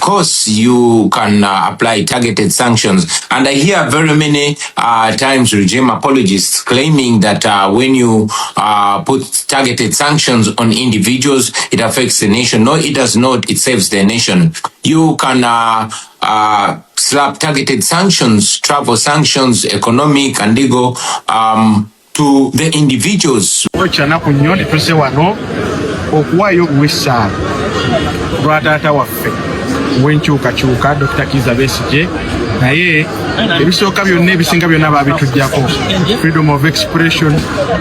course, you can apply targeted sanctions. And I hear very many times regime apologists claiming that when you put targeted sanctions on individuals, it affects the nation. No, it does not. It saves the nation. You can slap targeted sanctions, travel sanctions, economic and legal, to the individuals. Wenkyukakyuka Dr. Kizza Besigye naye ebisooka byonna ebisinga byonna baabitugyako freedom of expression,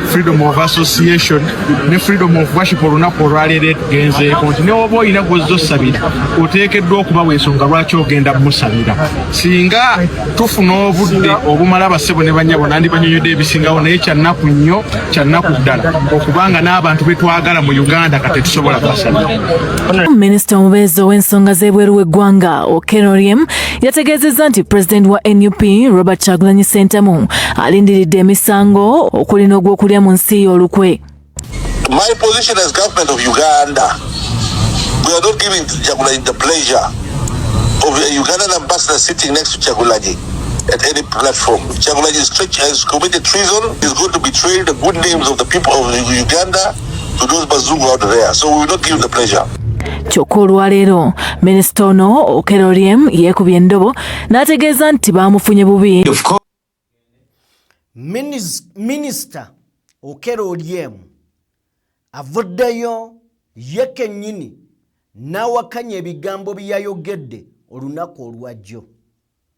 freedom of association ne freedom of worship olunaku olwaleero tugenzeeko nti ne oba olina gw'ozzosabira oteekeddwa okubawa ensonga lwaki ogenda musabira singa tufuna obudde obumala abassebo ne bannyabo nandibanyonyodde ebisingawo naye kyannaku nnyo kyannaku ddala okubanga n'abantu be twagala mu Uganda kati tetusobola kubasabira. Minisita omubeezi ow'ensonga z'ebweru w'eggwanga Okello Oryem yategeezezza nti Pulezidenti wa NUP Robert Kyagulanyi Ssentamu alindiridde emisango okuli n'ogw'okulya mu nsi y'olukwe. My position as government of Uganda, we are not giving Kyagulanyi the pleasure of a Ugandan ambassador sitting next to Kyagulanyi at any platform. Kyagulanyi has committed treason. He's going to betray the good names of the people of Uganda to those bazungu out there. So we will not give the pleasure. Kyokka olwaleero minisita ono Okello Oryem yeekubye endobo n'ategeeza nti baamufunye bubi. Minisita Okello Oryem avuddeyo ye kennyini n'awakanya ebigambo bye yayogedde olunaku olwajjo.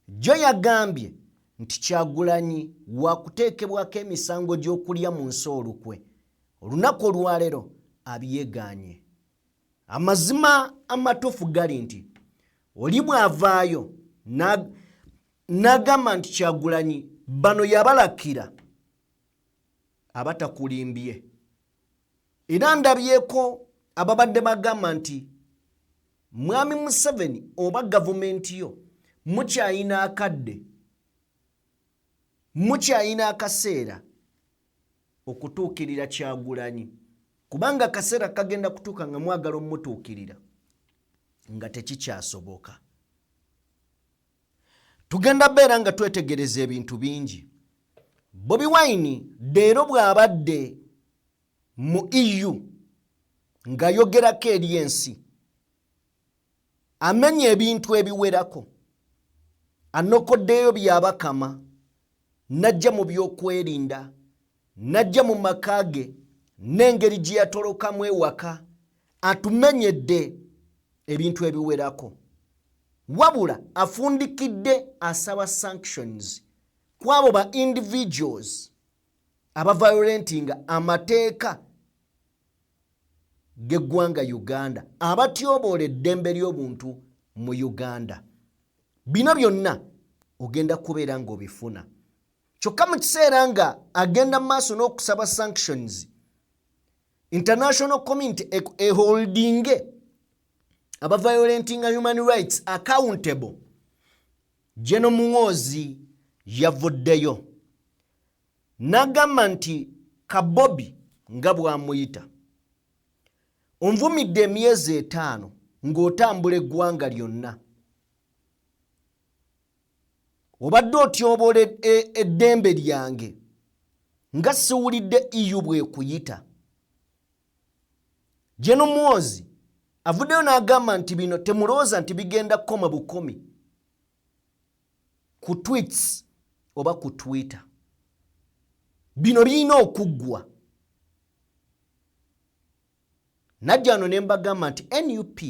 Jjo yagambye nti Kyagulanyi waakuteekebwako emisango gy'okulya mu nsi olukwe. Olunaku olwaleero abyegaanye. Amazima amatuufu gali nti oli bw'avaayo n'agamba nti Kyagulanyi bano yabalakira abatakulimbye. Era ndabyeko ababadde bagamba nti Mwami Museveni oba gavumenti yo mukyayina akadde, mukyayina akaseera okutuukirira Kyagulanyi. Kubanga akaseera kagenda kutuuka nga mwagala omutuukirira nga tekikyasoboka. Tugenda beera nga twetegereza ebintu bingi. Bobi Wine leero bw'abadde mu EU ng'ayogerako eri ensi amenya ebintu ebiwerako, anokoddeyo byabakama, najja mu byokwerinda, najja mu maka ge n'engeri gye yatolokamu ewaka, atumenyedde ebintu ebiwerako. Wabula afundikidde asaba sanctions kwabo ba individuals abaviolentinga amateeka g'eggwanga Uganda, abatyoboola eddembe ly'obuntu mu Uganda. Bino byonna ogenda kubeera ng'obifuna. Kyokka mu kiseera nga agenda maaso n'okusaba sanctions, international community holdinge abaviolentinga human rights accountable. General Muhoozi yavuddeyo n'agamba nti Kabobi nga bw'amuyita onvumidde emyezi 5 ng'otambula eggwanga lyonna. Obadde otyoboola eddembe lyange nga siwulidde EU bw'ekuyita. General Muhoozi avuddeyo n'agamba nti bino temulowooza nti bigenda kukoma bukomi ku tweets oba ku Twitter. Bino birina okuggwa. Najja wano ne mbagamba nti NUP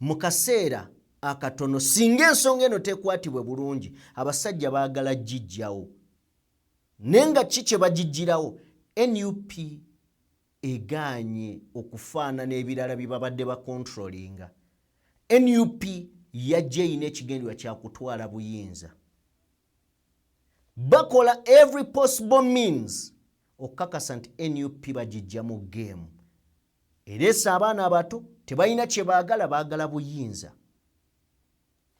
mu kaseera akatono singa ensonga eno tekwatibwe bulungi abasajja baagala gijjawo. Naye nga ki kye bagijjirawo? NUP egaanye okufaanana ebirala bye babadde bakontrolinga. NUP yajja erina ekigendererwa kya kutwala buyinza. Bakola every possible means okukakasa nti NUP bagijja mu game. Eresa abaana abato tebalina kye baagala, baagala buyinza.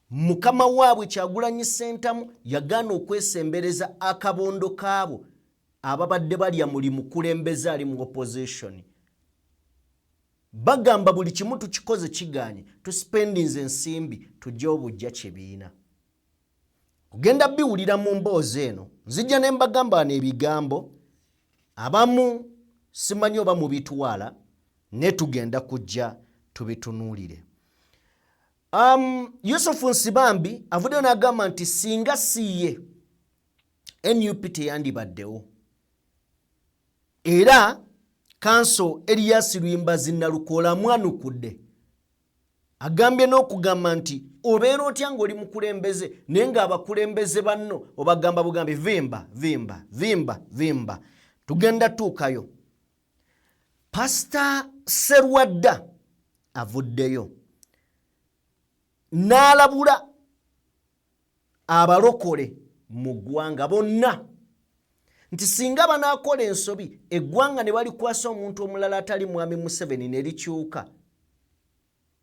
Mukama waabwe Kyagulanyi Ssentamu yagaana okwesembereza akabondo kaabo ababadde balya mulimu kulembeza ali mu opposition. bagamba buli kimu tukikoze kiganye tuspendinze ensimbi tujja obujja kibiina ogenda biwulira mu mboozi eno nzijja ne mbagamba n'ebigambo abamu simanyi oba mu bitwala ne tugenda kujja tubitunuulire. Yusufu Nsibambi avuddeyo n'agamba nti singa siye NUP teyandibaddewo era kanso Elias Lwimbazi Nalukoola mwanukudde agambye n'okugamba nti obeera otya ng'oli mukulembeze naye ng'abakulembeze banno obagamba bugambi vimba tugenda tuukayo. Pastor Serwadda avuddeyo n'alabula abalokole mu ggwanga bonna nti singa banaakola ensobi eggwanga ne balikwasa omuntu omulala atali mwami Museveni ne likyuka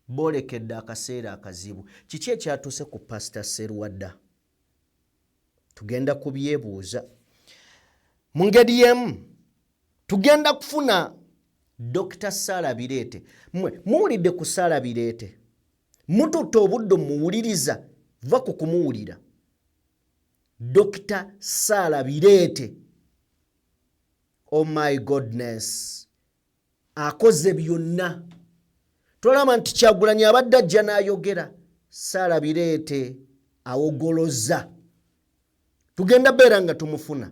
boolekedde akaseera akazibu. Kiki ekyatuuse ku Pastor Serwadda? Tugenda kubyebuuza. Mu ngeri y'emu tugenda kufuna Dr. Sarah Birete. Muwulidde ku Sarah Birete? Mututte obudde muwuliriza va ku kumuwulira. Dr. Sarah Birete. Oh my goodness. Akoze byonna. Tolama nti Kyagulanyi abadde ajja n'ayogera. Sarah Birete awogoloza. Tugenda beera nga tumufuna.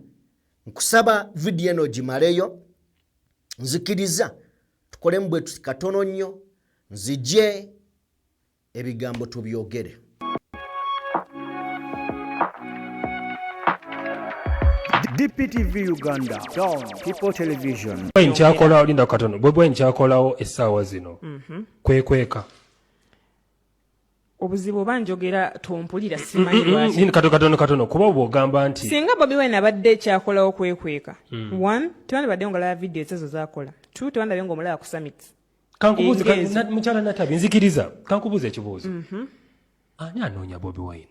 Nkusaba video eno gimaleyo. Nzikiriza tukole mbwe katono nnyo nzije ebigambo tubyogere. DPTV Uganda, Dawn People Television. Nchakola linda katono. Bwe nchakolawo essaawa zino. Kwekweka. Obuzibu banjogera tompulira simanyi lwaki. Ni katono kuba bwogamba nti. Singa Bobi Wine abadde kyakolawo kwekweka. 1 tewandibadde ngolaba video ezo zakola. 2 tewandibadde ngomulaba ku summit. Kankubuuza mukyala Natabi nzikiriza. Kankubuuza ekibuuzo. Ani anoonya Bobi Wine?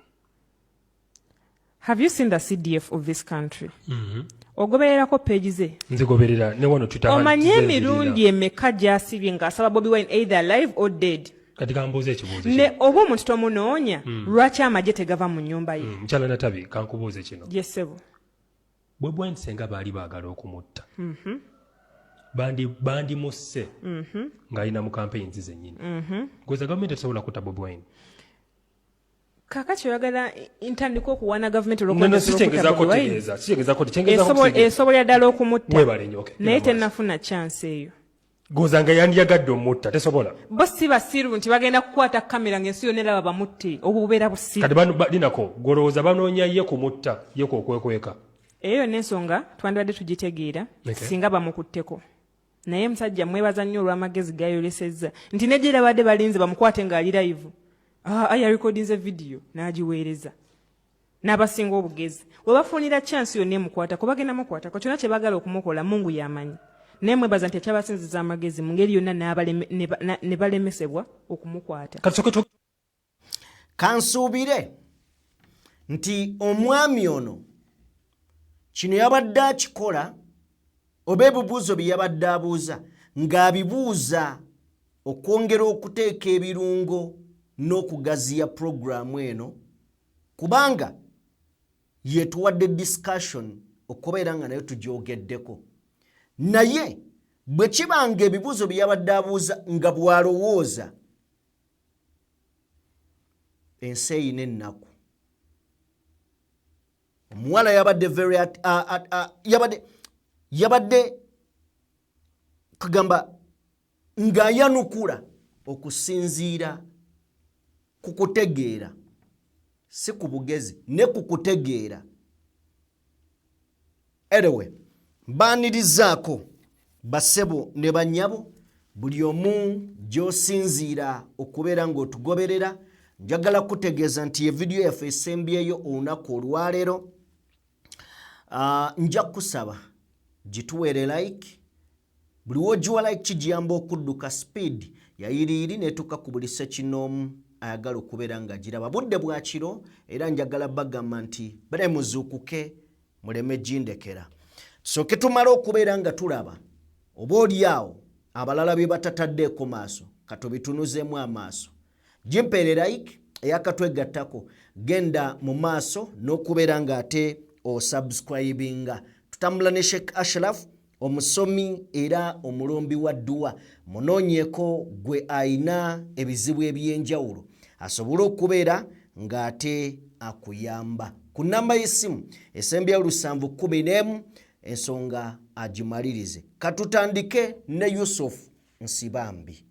Have you seen the CDF of this country? Ogobererako page ze. Nzigoberera ne wano Twitter. Omanye emirundi emeka gyasibye ng'asaba Bobi Wine either alive or dead. Katika mbuuza ekibuuzo. Ne oba omuntu tomunoonya lwaki amagye tegava mu nnyumba ye. Mukyala Natabi kankubuuze kino. Yes sebo. Bobi Wine senga baali baagala okumutta. Bandi musse. Ng'alina mu campaigns zennyini. Gweza gavumenti esobola kutta Bobi Wine. Kakati oyagala intandika okuwaana gavumenti esobola ddala okumutta naye tennafuna chance eyo. Gozanga yandiyagadde omutta tesobola. Bo si basiru nti bagenda kukwata kamera ng'ensi yonna eraba bamutte obubeera busiru. Kati linako golowooza banoonya ye kumutta ye kwekwekweka. Eyo n'ensonga twandibadde tugitegeera singa bamukutteko. Naye musajja mwebaza nnyo olw'amagezi gayolesezza nti ne gye badde balinze bamukwate ng'ali live. Aya recordinze video n'agiweereza. N'abasinga obugezi. We bafunira chance yonna emukwata ko bagenda mukwata ko kyonna kye bagala okumukola Mungu yamanyi. Naye mwebaza nti ekyabasinziza amagezi mu ngeri yonna ne balemesebwa okumukwata. Kansuubire nti omwami ono kino yabadde akikola oba ebibuuzo bye yabadde abuuza ng'abibuuza okwongera okuteeka ebirungo n'okugaziya programu eno kubanga yetuwadde discussion okubeera nga nayo tugyogeddeko. Naye bwe kibanga ebibuuzo bye yabadde abuuza nga bw'alowooza ensi eyina ennaku. Omuwala yabadde kugamba ng'ayanukula okusinziira ku kutegeera si ku bugezi ne ku kutegeera. Anyway, baanirizaako basebo ne bannyabo buli omu gy'osinziira okubeera ng'otugoberera. Njagala kutegeeza nti ye video yaffe esembyeyo olunaku olwaleero nja kusaba gituweere like. Buli w'ogiwa like kigiyamba okudduka speed yayiriiri netuuka ku buli ssekinoomu ayagala okubeera nga giraba. Budde bwa kiro era njagala bagamba nti bale muzuukuke muleme gindekera. Tusooke tumale okubeera nga tulaba oba oli awo abalala bye batataddeeko maaso katubitunuzeemu amaaso jimpere like eyakatwegattako genda mu maaso n'okubeera ng'ate osubscribinga tutambula ne Sheikh Ashraf omusomi era omulombi wa dduwa munoonyeko gwe ayina ebizibu ebyenjawulo asobole okubeera ng'ate akuyamba ku namba y'essimu esembya 711 ensonga agimalirize katutandike ne Yusuf Nsibambi.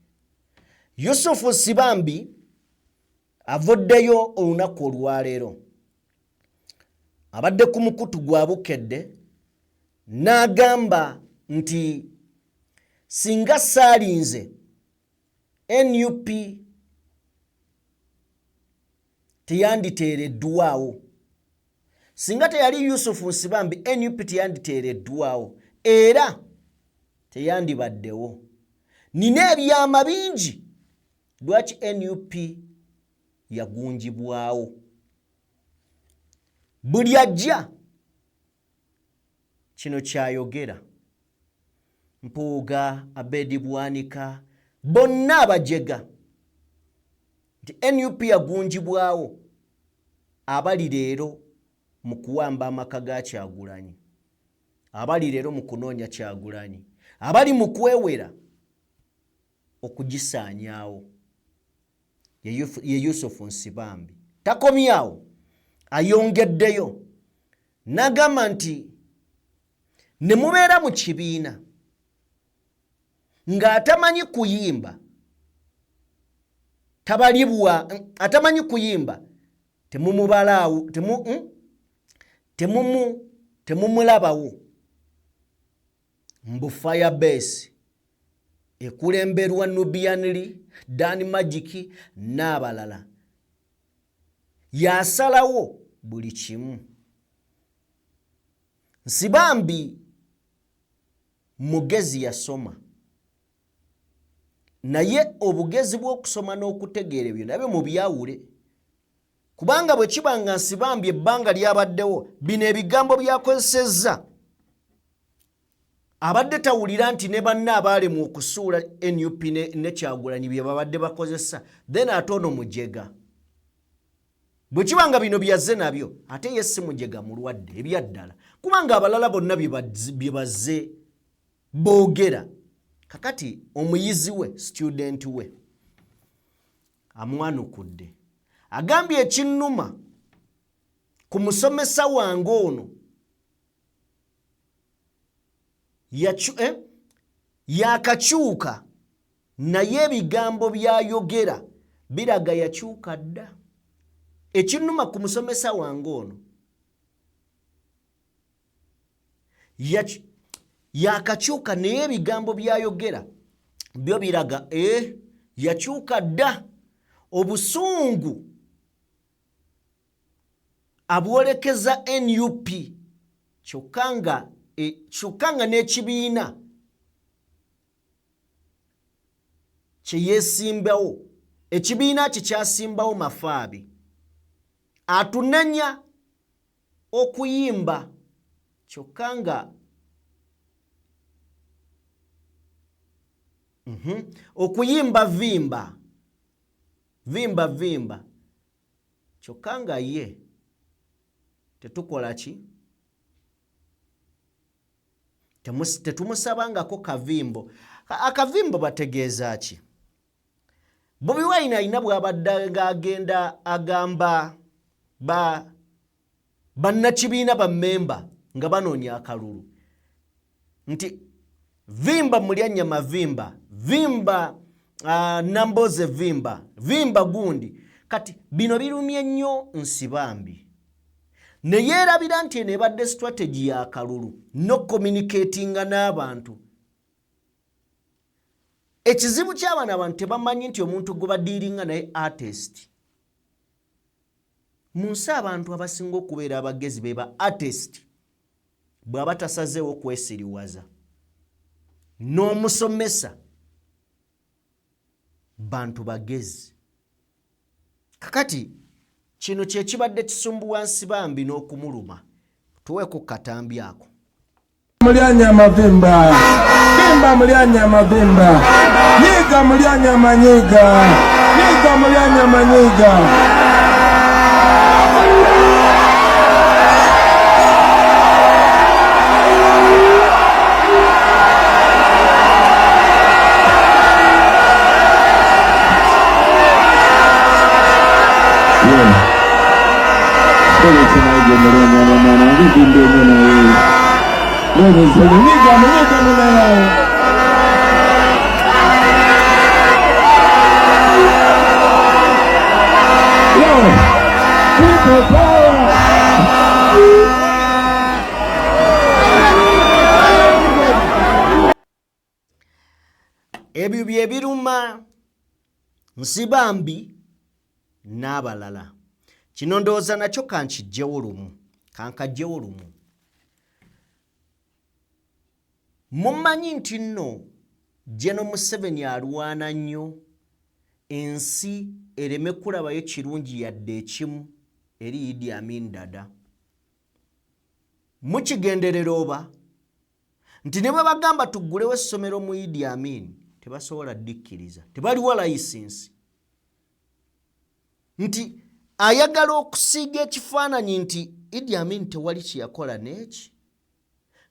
Yusuf Nsibambi avoddeyo olunaku olwaleero abadde ku mukutu gwa Bukedde n'agamba nti singa saalinze NUP teyanditeereddwawo. Singa teyali Yusuf Nsibambi NUP teyanditeereddwawo era teyandibaddewo. Nina ebyama bingi lwaki NUP yagunjibwawo. Buli ajja kino kyayogera. Mpuuga, Abedi Bwanika, bonna abajega nti NUP yagunjibwawo abali leero mu kuwamba amaka ga Kyagulanyi, abali leero mu kunoonya Kyagulanyi, abali mu kwewera okugisaanyaawo ye Yusuf Nsibambi. Takomyawo, ayongeddeyo n'agamba nti ne mubeera mu kibiina ng'atamanyi kuyimba tabalibwa, atamanyi kuyimba temumubalaawo, temumulabawo. Mbu Firebase ekulemberwa Nubian Lee, Dan Magic n'abalala yasalawo buli kimu. Nsibambi mugezi yasoma naye obugezi bw'okusoma n'okutegeera ebyo nabyo mu byawule, kubanga bwe kibanga Nsibambi ebbanga lyabaddewo bino ebigambo byakozesezza abadde tawulira nti ne banna abaalemu okusuula NUP ne Kyagulanyi bye babadde bakozesa, then ate ono mujega. Bwe kibanga bino byazze nabyo ate ye si mujega mulwadde ebyaddala, kubanga abalala bonna bye bazze boogera. Kakati omuyizi we, student we amwanukudde agambye ekinnuma ku musomesa wange ono yakakyuka naye ebigambo byayogera biraga yakyuka dda. Ekinnuma ku musomesa wange ono yakakyuka naye ebigambo byayogera byo biraga yakyuka dda. Obusungu abwolekeza NUP kyokka nga n'ekibiina kye yeesimbawo, ekibiina kye kyasimbawo Mafaabi atunenya okuyimba kyokka nga okuyimba vimba kyokka nga ye tetukola ki, tetumusabangako kavimbo. Akavimbo bategeeza ki? Bobi Wine alina bw'abadde ng'agenda agamba bannakibiina bammemba nga banoonya akalulu nti vimba Mulyanyama vimba Namboze vimba gundi. Kati bino birumye nnyo Nsibambi ne yeerabira nti eno ebadde strategy ya kalulu no communicatinga n'abantu. Ekizibu ky'abana abantu tebamanyi nti omuntu gwe badiiringa naye artist. Mu nsi abantu abasinga okubeera abagezi be ba artist bw'aba tasazeewo kwesiriwaza. N'omusomesa bantu bagezi. Kakati kino kye kibadde kisumbuwa Nsibambi n'okumuluma. Tuweeko katambi ako. Mulyanya mavimba. Vimba mulyanya mavimba. Nyiga mulyanya manyiga. Nyiga mulyanya manyiga. Ebyo bye biruma Nsibambi n'abalala. Kino ndowooza nakyo kankijjewo lumu. Kankajjewo lumu. Mumanyi nti nno General Museveni alwana nnyo ensi ereme kulabayo kirungi yadde ekimu eri Idi Amin Dada. Mukigenderera oba nti ne bwe bagamba tuggulewo essomero mu Idi Amin tebasobola ddikkiriza. Tebaliwa layisinsi. Nti ayagala okusiiga ekifaananyi nti Idi Amin tewali kyeyakola n'eki.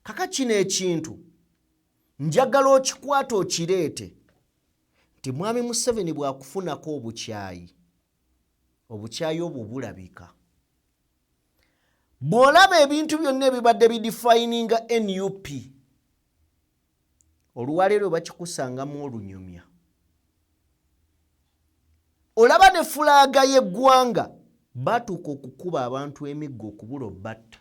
Kaka kino ekintu njagala okikwata okireete nti Mwami Museveni bwakufunako obukyayi. Obukyayi obwo bulabika. Bw'olaba ebintu byonna ebibadde bidefininga NUP oluwaleero bakikusangamu olunyumya. Olaba ne fulaaga y'eggwanga batuuka okukuba abantu emiggo okubula obbatta.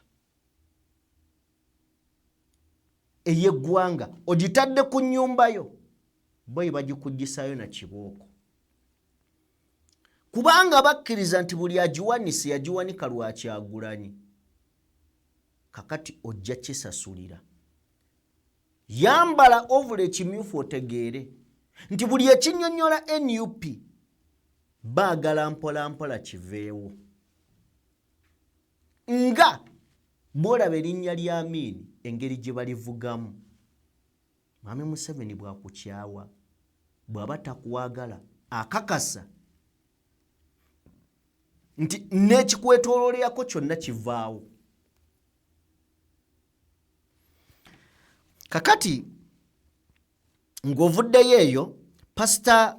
Ey'eggwanga ogitadde ku nnyumba yo boyi bagikuggisayo na kibooko. Kubanga bakkiriza nti buli agiwanise yagiwanika lwa Kyagulanyi. Kakati ojja kisasulira. Yambala ovula ekimyufu otegeere nti buli ekinnyonnyola NUP baagala mpola mpola kiveewo. Nga bw'olaba erinnya lya Amin engeri gye balivugamu. Mwami Museveni bw'akukyawa bw'aba takwagala akakasa nti n'ekikwetooloolerako kyonna kivaawo. Kakati ng'ovuddeyo eyo Pastor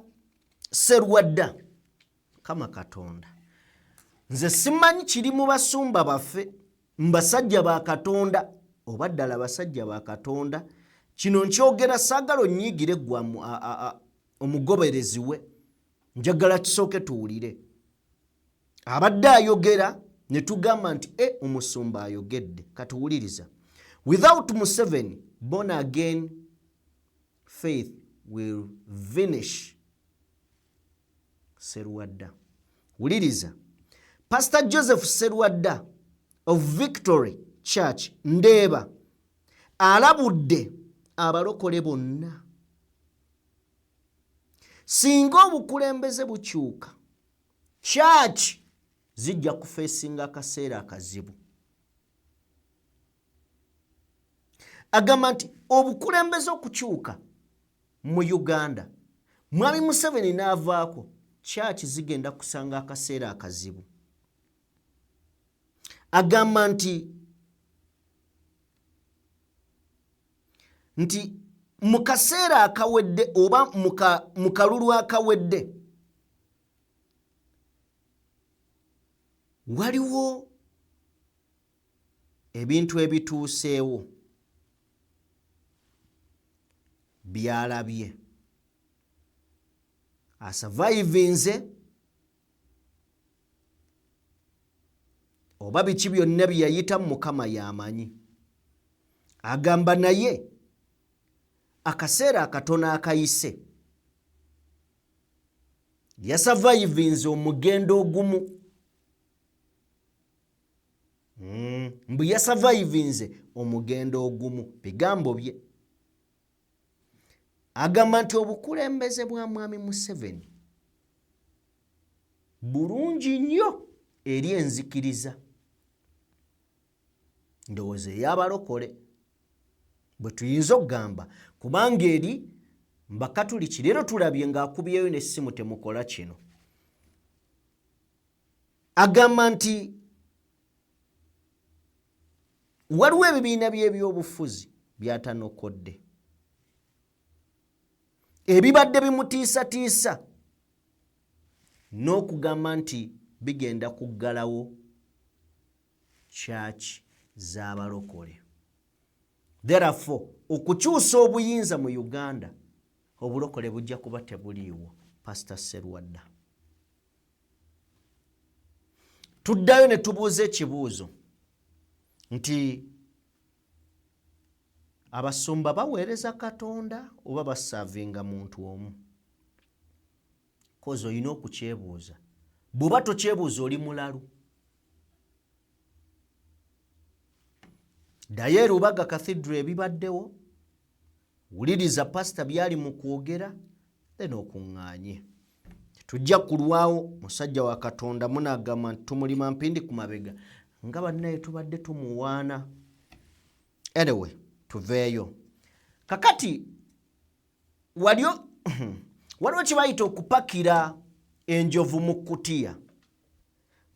Serwadda kama Katonda. Nze simanyi kiri mu basumba baffe mbasajja ba Katonda oba ddala basajja ba Katonda. Kino nkyogera saagala onyiigire gwa omugoberezi we. Njagala kisooke tuwulire. Abadde ayogera ne tugamba nti omusumba ayogedde. Katuwuliriza. Without Museveni, born again faith will vanish. Serwadda. Wuliriza. Pastor Joseph Serwadda of Victory Church Ndeeba alabudde abalokole bonna. Singa obukulembeze bukyuka, church zijja kufeesinga akaseera akazibu. Agamba nti obukulembeze okukyuka mu Uganda, Mwami Museveni n'avaako, church zigenda kusanga akaseera akazibu. Agamba nti mu kaseera akawedde oba mu kalulu akawedde waliwo ebintu ebituuseewo byalabye. Asurvivinze oba biki byonna bye yayita Mukama y'amanyi. Agamba naye akaseera akatono akayise yasurvivinze omugendo ogumu. Mbu yasurvivinze omugendo ogumu. Bigambo bye. Agamba nti obukulembeze bwa Mwami Museveni bulungi nnyo eri enzikiriza. Ndowooza ey'abalokole. bwe tuyinza okugamba kubanga eri mbakatuliki leero tulabye ng'akubyeyo n'essimu temukola kino agamba nti waliwo ebibiina by'ebyobufuzi byatanokodde ebibadde bimutiisatiisa n'okugamba nti bigenda kuggalawo church z'abalokole. Therefore okukyusa obuyinza mu Uganda obulokole bujja kuba tebuliiwo. Pastor Serwadda tuddayo ne tubuuza ekibuuzo nti abasumba baweereza Katonda oba basaavinga muntu omu? Kozi olina okukyebuuza. Bw'oba tokyebuuza oli mulalu. Ddayo Rubaga Cathedral ebibaddewo, wuliriza pastor byali mu kwogera, then okuŋŋaanye. Tujja kulwawo musajja wa Katonda munagamba nti tumulima mpindi ku mabega nga bannaye tubadde tumuwaana. Anyway, tuveeyo. Kakati waliwo kye bayita okupakira enjovu mu kkutiya.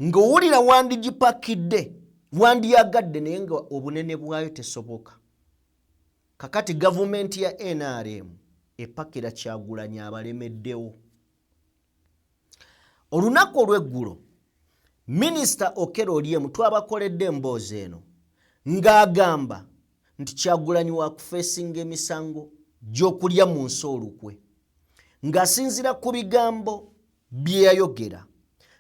Ng'owulira wandigipakidde, wandiyagadde naye nga obunene bwayo tesoboka. Kakati gavumenti ya NRM epakira Kyagulanyi abalemeddewo. Olunaku olw'eggulo, Minisita Okello Oryem twabakoledde emboozi eno ng'agamba nti Kyagulanyi wakufeesinga emisango gy'okulya mu nsi olukwe, ng'asinziira ku bigambo bye yayogera.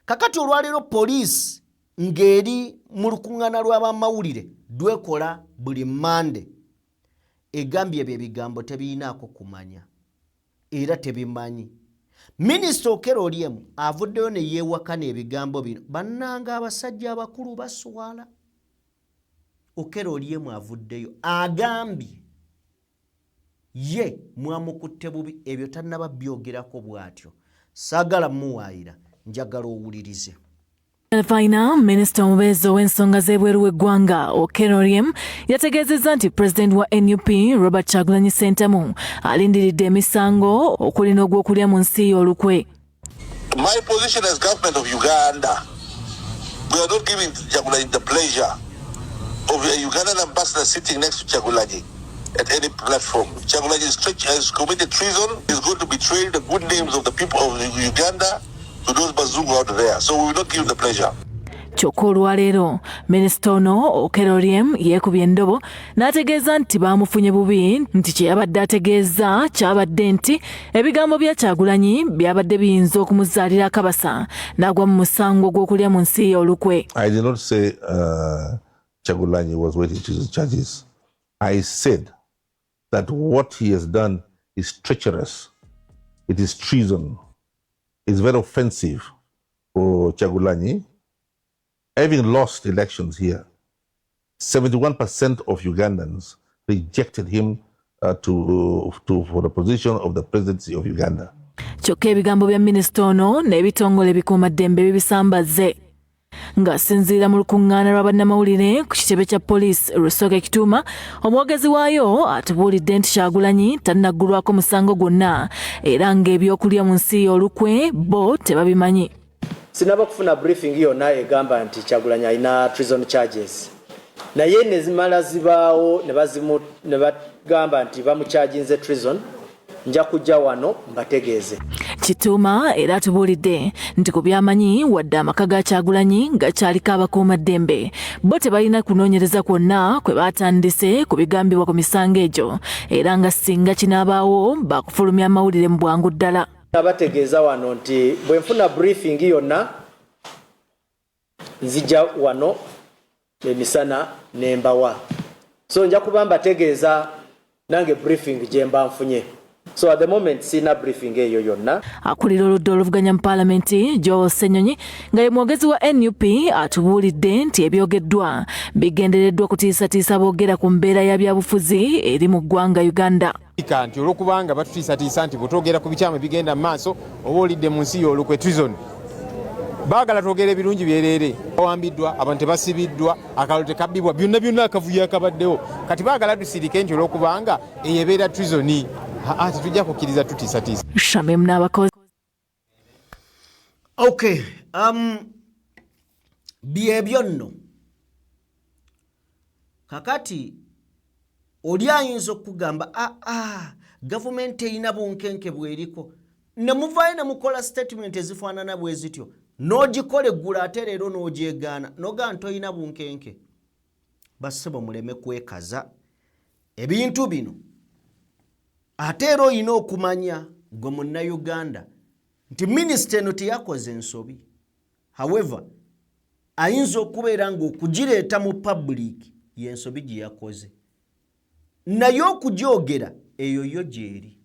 Kakati olwaleero poliisi ng'eri mu lukuŋŋaana lw'abamawulire lwekola buli Mande egambye ebyo ebigambo tebiyinaako kumanya era tebimanyi. Minisita Okello Oryem avuddeyo ne yeewakana ebigambo bino. Bannanga abasajja abakulu baswala. Okello Oryem avuddeyo agambye ye mwamukutte bubi, ebyo tannaba byogerako bw'atyo. Saagala muwaayira, njagala owulirize. Alfaina, Minisita omubeezi ow'ensonga z'ebweru w'eggwanga Okello Oryem yategeezezza nti Pulezidenti wa NUP Robert Kyagulanyi Ssentamu alindiridde emisango okuli n'ogw'okulya mu nsi y'olukwe. My position as government of Uganda, we are not giving Kyagulanyi the pleasure of a Ugandan ambassador sitting next to Kyagulanyi at any platform. Kyagulanyi has committed treason. He's going to betray the good names of the people of Uganda to those bazungu out there. So we will not give the pleasure. Kyokka olwaleero Minisita ono Okello Oryem yeekubye endobo n'ategeeza nti baamufunye bubi, nti kye yabadde ategeeza kyabadde nti ebigambo bya Kyagulanyi byabadde biyinza okumuzaalira akabasa n'agwa mu musango gw'okulya mu nsi y'olukwe. I did not say Kyagulanyi was waiting to the charges. I said that what he has done is treacherous. It is treason. It's very offensive for Kyagulanyi. Having lost elections here, 71% of Ugandans rejected him for the position of the presidency of Uganda. Kyokka ebigambo bya minisita ono n'ebitongole ebikuumaddembe bibisambaze. Ng'asinziira mu lukuŋŋaana lwa bannamawulire ku kitebe kya poliisi Rusoga Kituuma, omwogezi waayo atubuulidde nti Kyagulanyi tannaggulwako musango gwonna era ng'ebyokulya mu nsi y'olukwe bo tebabimanyi. Sinaba kufuna briefing yonna egamba nti Kyagulanyi alina treason charges. Naye ne zimala zibaawo ne bagamba nti bamucharginze treason, nja kujja wano mbategeeze. Kituuma era atubuulidde nti ku byamanyi wadde amaka ga Kyagulanyi gakyaliko abakuumaddembe, bo tebalina kunoonyereza kwonna kwe baatandise ku bigambibwa ku misango egyo era nga singa kinaabaawo baakufulumya amawulire mu bwangu ddala. Nabategeeza wano nti bwe nfuna briefing yonna nzija wano emisana nembawa. So nja kuba mbategeeza nange briefing gye mba nfunye. So at the moment sina briefing eyo yonna. Akulira oludda oluvuganya mu Paalamenti Joel Ssenyonyi nga ye mwogezi wa NUP atubuulidde nti ebyogeddwa bigendereddwa kutiisatiisa boogera ku mbeera ya byabufuzi eri mu ggwanga Uganda. Nti olwokubanga batutiisatiisa nti bwetwogera ku bikyamu ebigenda mu maaso oba olidde mu nsi y'olukwe treason baagala twogera ebirungi byerere awambiddwa abantu tebasibiddwa akalalo tekabbibwa byonna akavuyo akabaddewo kati baagala tusirike nti olwokubanga eyebeera trizoni tetujja kukkiriza tutiisatiisa Shamim n'abakozi. Okay, byebyo nno kakati oli ayinza okugamba gavumenti erina bunkenke bweriko ne muvaayo ne mukola statement ezifaanana bwe zityo n'ogikola eggula ate leero n'ogyegaana noga nti olina bunkenke bassebo muleme kwekaza ebintu bino ate era olina okumanya gwe munnayuganda nti minisita eno teyakoze ensobi. However, ayinza okubeera ng'okugireeta mu public y'ensobi gye yakoze naye okugyogera eyo yo gyeri.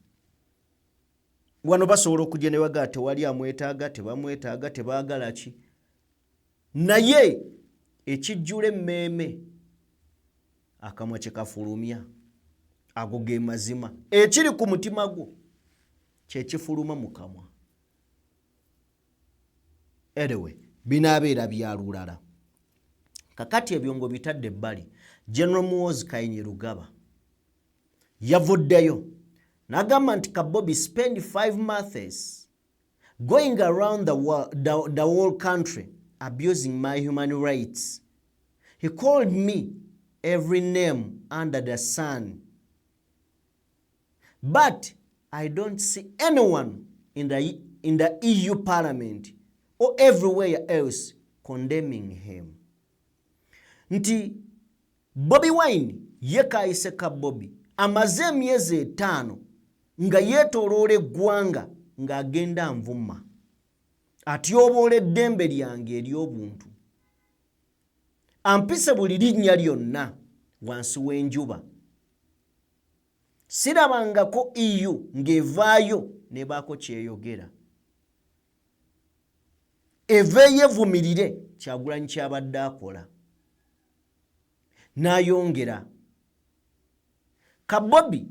Wano basobola okugya ne bagaa tewali amwetaaga tebamwetaaga tebaagala ki naye ekijjula emmeeme akamwa kye kafulumya ago ge mazima ekiri ku mutima gwo kye kifuluma mu kamwa. Anyway, binaabeera bya lulala kakati ebyo ngo bitadde ebbali. General Muhoozi Kayinyi-Rugaba yavuddeyo n'agamba nti Kabobi spend 5 months going around the whole country abusing my human rights. He called me every name under the sun. But I don't see anyone in the EU Parliament or everywhere else condemning him. Nti Bobi Wine yekayise Kabobi amaze emyezi 5 nga yeetooloola eggwanga ng'agenda nvuma atyoboola eddembe lyange ery'obuntu ampise buli linnya lyonna wansi w'enjuba sirabangako EU ng'evaayo nebaako kyeyogera eve yevumirire Kyagulanyi kyabadde akola. N'ayongera Kabobi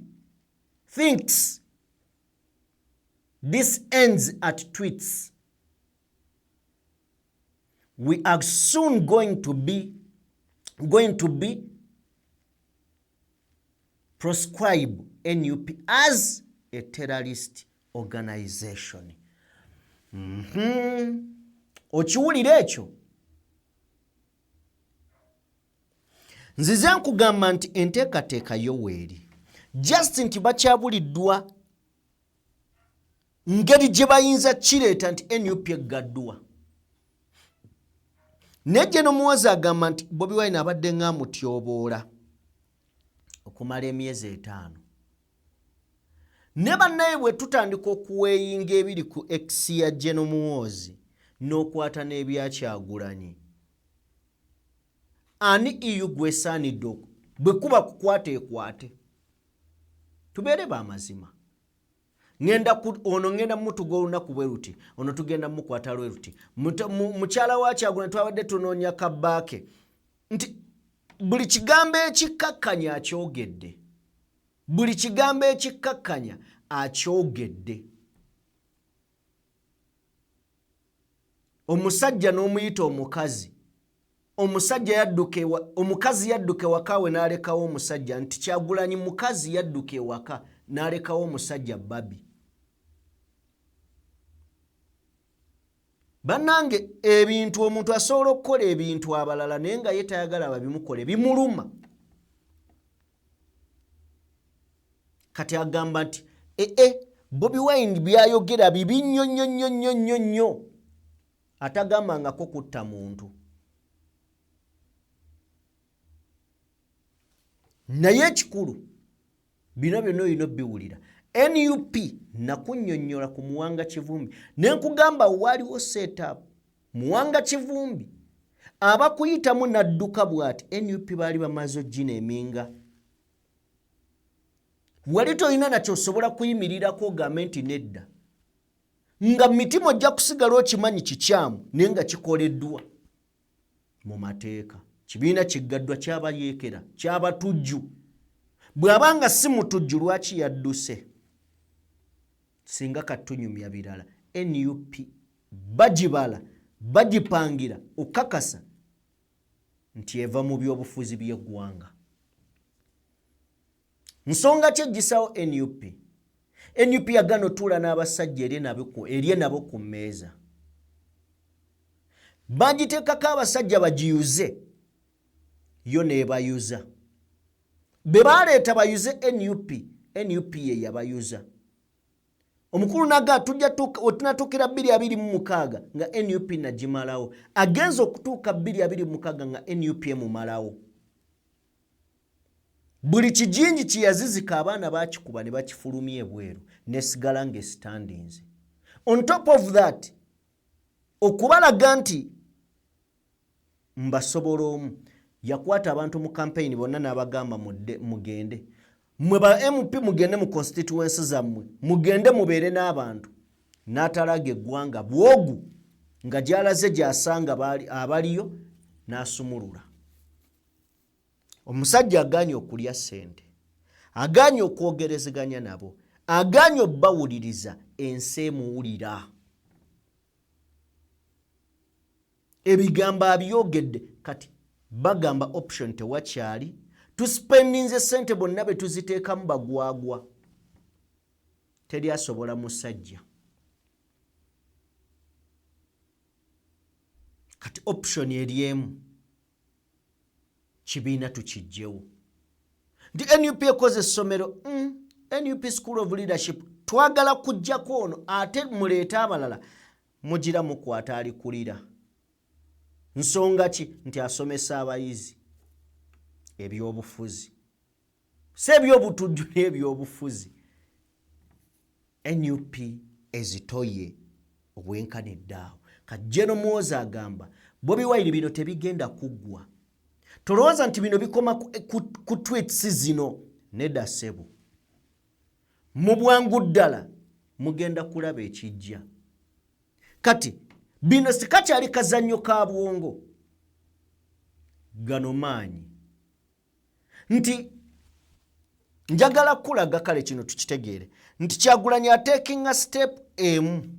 thinks this ends at tweets. We are soon going to be proscribe NUP as a terrorist organization. Okiwulira ekyo? Nzize nkugamba nti enteekateeka yoweeri just nti bakyabuliddwa ngeri gye bayinza kireeta nti NUP eggaddwa. Nejje n'omuwozi agamba nti Bobi Wine abadde ng'amutyoboola okumala emyezi 5. Ne bannaye bwe tutandika okuweeyinga ebiri ku X ya Jeno Muhoozi n'okwata n'ebya Kyagulanyi. Ani EU gwesaanidde bwe kuba kukwata ekwate. Tubeere b'amazima. Ono ngenda mutuga olunaku bwe luti, ono tugenda mukwata lwe luti. Mukyala wa Kyagulanyi twabadde tunoonya Kabbaake. Nti buli kigambo ekikkakkanya akyogedde. Buli kigambo ekikkakkanya akyogedde. Omusajja n'omuyita omukazi. Omukazi yadduka ewaka we n'alekawo omusajja nti Kyagulanyi mukazi yadduka ewaka n'alekawo omusajja Babi. Bannange ebintu omuntu asobola okukola ebintu abalala naye nga ye tayagala babimukole bimuluma. Kati agamba nti Bobi Wine byayogera bibi nnyo atagambangako kutta muntu. Naye ekikulu bino byonna olina biwulira. NUP nakunnyonnyola ku Muwanga Kivumbi ne nkugamba waliwo setup Muwanga Kivumbi abakuyitamu nadduka bw'ati NUP baali bamaze oggina eminga. Wali tolina nakyo osobola kuyimirirako ogambe nti nedda nga mitima ojja kusigala okimanyi kikyamu naye nga kikoleddwa mu mateeka. Kibiina kiggaddwa kyabayeekera kyabatujju. Bw'abanga si mutujju lwaki yadduse? Singa katunyumya birala NUP bagibala bagipangira okakasa nti eva mu byobufuzi by'eggwanga. Nsonga ki egisawo NUP? NUP yagana otuula n'abasajja erye nabo ku mmeeza. Bagiteekako abasajja bagiyuze, yo neebayuza. Be baleeta bayuze NUP ye yabayuza. Omukulu naga tunatuukira 2026 nga NUP nagimalawo. Agenza okutuuka 2026 nga NUP emumalawo. Buli kijinji kiyazizika abaana bakikuba ne bakifulumya ebweru nesigala ng'esitandinze. On top of that, okubalaga nti mbasobola omu yakwata abantu mu campaign bonna n'abagamba mugende. Mwe ba MP mugende mu constituency zammwe, mugende mubeere n'abantu. N'atalaga eggwanga bwogu nga gyalaze gyasanga abaliyo n'asumulula. Omusajja aganye okulya ssente, aganye okwogerezeganya nabo, aganye obbawuliriza, ensi emuwulira. Ebigambo abyogedde kati bagamba option tewakyali, tuspendinze ssente bonna be tuziteekamu bagwagwa. Teri asobola musajja. Kati option eryemu kibiina tukijjewo. Ndi NUP ekoze essomero, NUP School of Leadership, twagala kujjako ono ate muleeta abalala mugira mukwata alikulira. Nsonga ki? Nti asomesa abayizi ebyobufuzi. Si ebyobutujju n'ebyobufuzi. NUP ezitoye obwenkanidde awo. Kajjeno Muhoozi agamba Bobi Wine bino tebigenda kuggwa. Tolowooza nti bino bikoma ku tweets zino. Nedda ssebo. Mu bwangu ddala mugenda kulaba ekijja. Kati bino sikakyali kazannyo ka bwongo. Gano maanyi. Nti njagala kulaga kale kino tukitegeere. Nti Kyagulanyi atekinga step emu.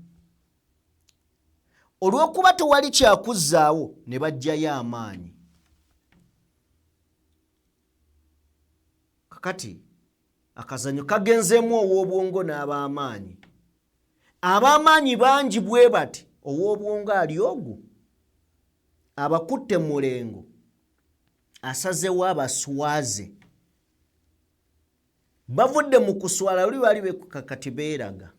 Olw'okuba tewali kyakuzzaawo ne bajjayo amaanyi. Kakati akazannyo kagenzeemu ow'obwongo n'ab'amaanyi. Ab'amaanyi bangi bwe bati ow'obwongo ali ogu. Abakutte mulengo asazewo abaswaze. Bavudde mu kuswala oli bali bekakati beeraga.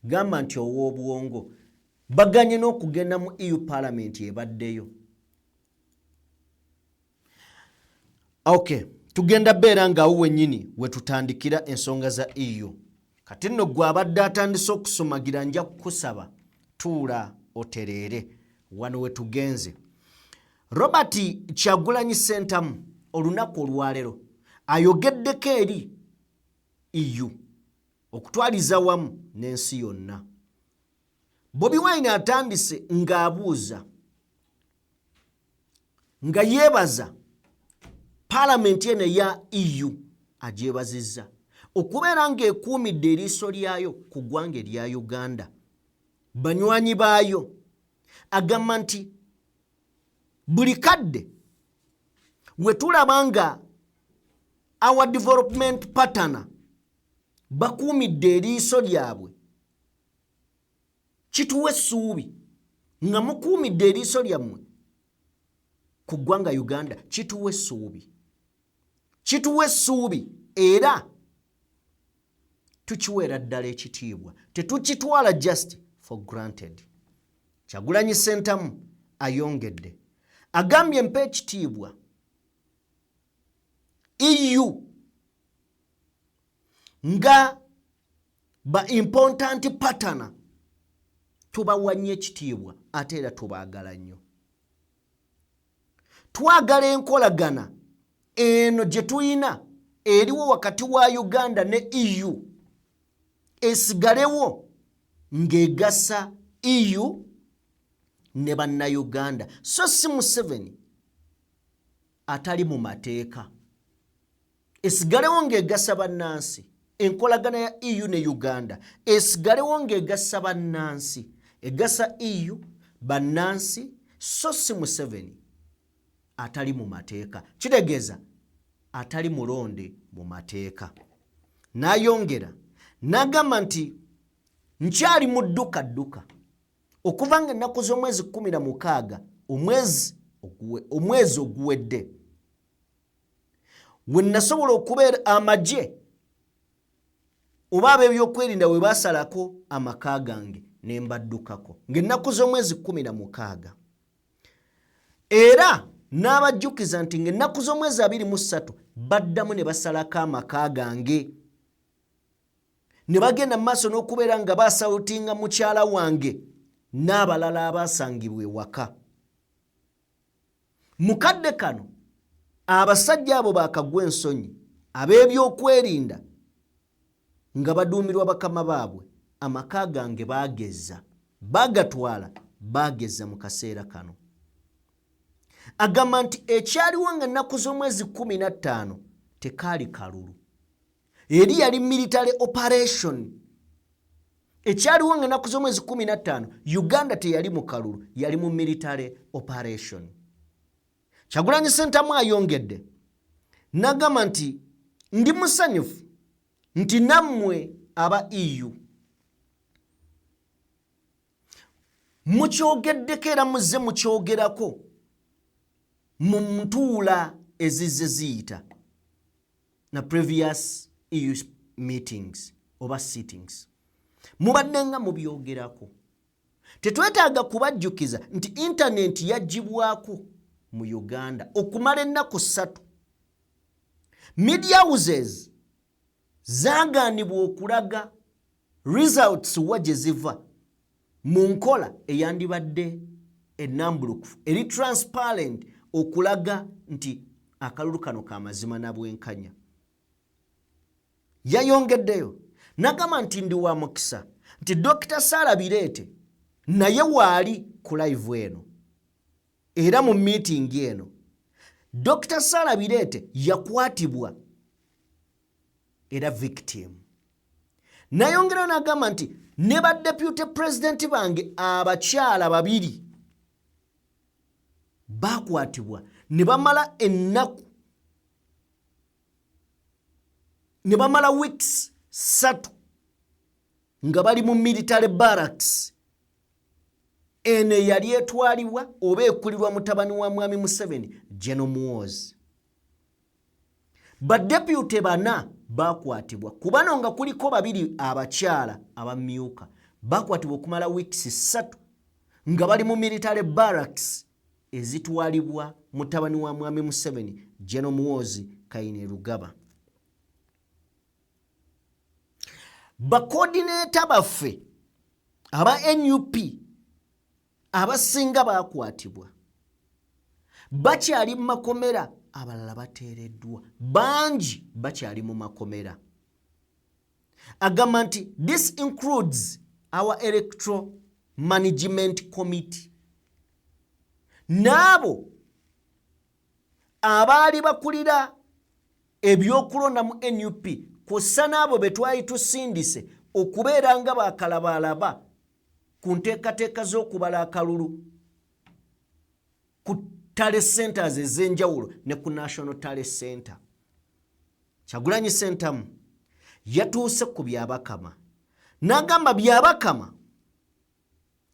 Gamba nti ow'obwongo baganye n'okugenda mu EU Parliament ebaddeyo. Okay, tugenda beera ngaawo wennyini we tutandikira ensonga za EU. Kati nno gwe abadde atandise okusumagira nja kukusaba tuula otereere wano we tugenze. Robert Kyagulanyi Ssentamu olunaku olwaleero ayogeddeko eri EU okutwaliza wamu n'ensi yonna. Bobi Wine atandise ng'abuuza nga yeebaza Parliament eno ya EU agyebazizza okubeera ng'ekuumidde eriiso lyayo ku ggwanga erya Uganda. Banywanyi baayo agamba nti buli kadde we tulaba nga our development partner bakuumidde eriiso lyabwe, kituwa essuubi nga mukuumidde eriiso lyammwe ku ggwanga Uganda. Kituwa essuubi, kituwa essuubi era tukiweera ddala ekitiibwa, tetukitwala just for granted. Kyagulanyi Ssentamu ayongedde agambye mpa ekitiibwa EU nga ba important partner, tubawa nnyo ekitiibwa ate era tubaagala nnyo. Twagala enkolagana eno gye tuyina eriwo wakati wa Uganda ne EU esigalewo ng'egasa EU ne bannayuganda, so si Museveni atali mu mateeka. Esigalewo ng'egasa bannansi. Enkolagana ya EU ne Uganda esigalewo ng'egasa bannansi. egasa EU bannansi so si Museveni atali mu mateeka, kitegeeza atali mulonde mu mateeka. N'ayongera n'agamba nti nkyali mu dduka okuva nga ennaku z'omwezi 16 omwezi oguwedde we nasobola okubeera amagye oba ab'ebyokwerinda we basalako amaka gange ne mbaddukako ng'ennaku z'omwezi 16 era n'abajjukiza nti ng'ennaku z'omwezi 23 baddamu ne basalako amaka gange ne bagenda mu maaso n'okubeera nga baasawutinga mukyala wange n'abalala abaasangibwa ewaka. Mukadde kano abasajja abo baakagwa ensonyi ab'ebyokwerinda nga baduumirwa bakama baabwe amaka gange baagezza bagatwala baagezza mu kaseera kano. Agamba nti ekyaliwo nga ennaku z'omwezi 15 tekaali kalulu eri yali military operation. Ekyaliwo nga ennaku z'omwezi 15 Uganda teyali mu kalulu yali mu military operation. Kyagulanyi Ssentamu ayongedde n'agamba nti ndi musanyufu nti nammwe aba EU mukyogeddeko era muzze mukyogerako mu ntuula ezizze ziyita na previous EU meetings oba sittings. Mubadde nga mubyogerako. Tetwetaaga kubajjukiza nti internet yagibwako mu Uganda okumala ennaku 3. Media houses zagaanibwa okulaga results wa gye ziva mu nkola eyandibadde ennambulukufu eri transparent okulaga nti akalulu kano ka mazima na bwenkanya. Yayongeddeyo n'agamba nti ndi wa mukisa nti Dr. Sarah Birete naye waali ku live eno era mu meeting eno Dr. Sarah Birete yakwatibwa era victim. Nayongera n'agamba nti ne ba deputy president bange abakyala 2 bakwatibwa ne bamala ennaku ne bamala weeks 3 nga bali mu military barracks ene yali etwalibwa oba ekulirwa mutabani wa Mwami Museveni General Muhoozi. Badeputy 4 bakwatibwa kubano nga kuliko 2 abakyala abamyuka bakwatibwa okumala weeks 3 nga bali mu military barracks ezitwalibwa mutabani wa Mwami Museveni General Muhoozi Kainerugaba. Bakoordinator baffe aba NUP abasinga bakwatibwa bakyali mu makomera, abalala bateereddwa, bangi bakyali mu makomera. Agamba nti this includes our electoral management committee n'abo abaali bakulira ebyokulonda mu NUP kw'ossa n'abo be twali tusindise okubeera nga bakalabalaba ku nteekateeka z'okubala akalulu ku tale centers ez'enjawulo ne ku National Tale Center. Kyagulanyi Ssentamu yatuuse ku byabakama n'agamba byabakama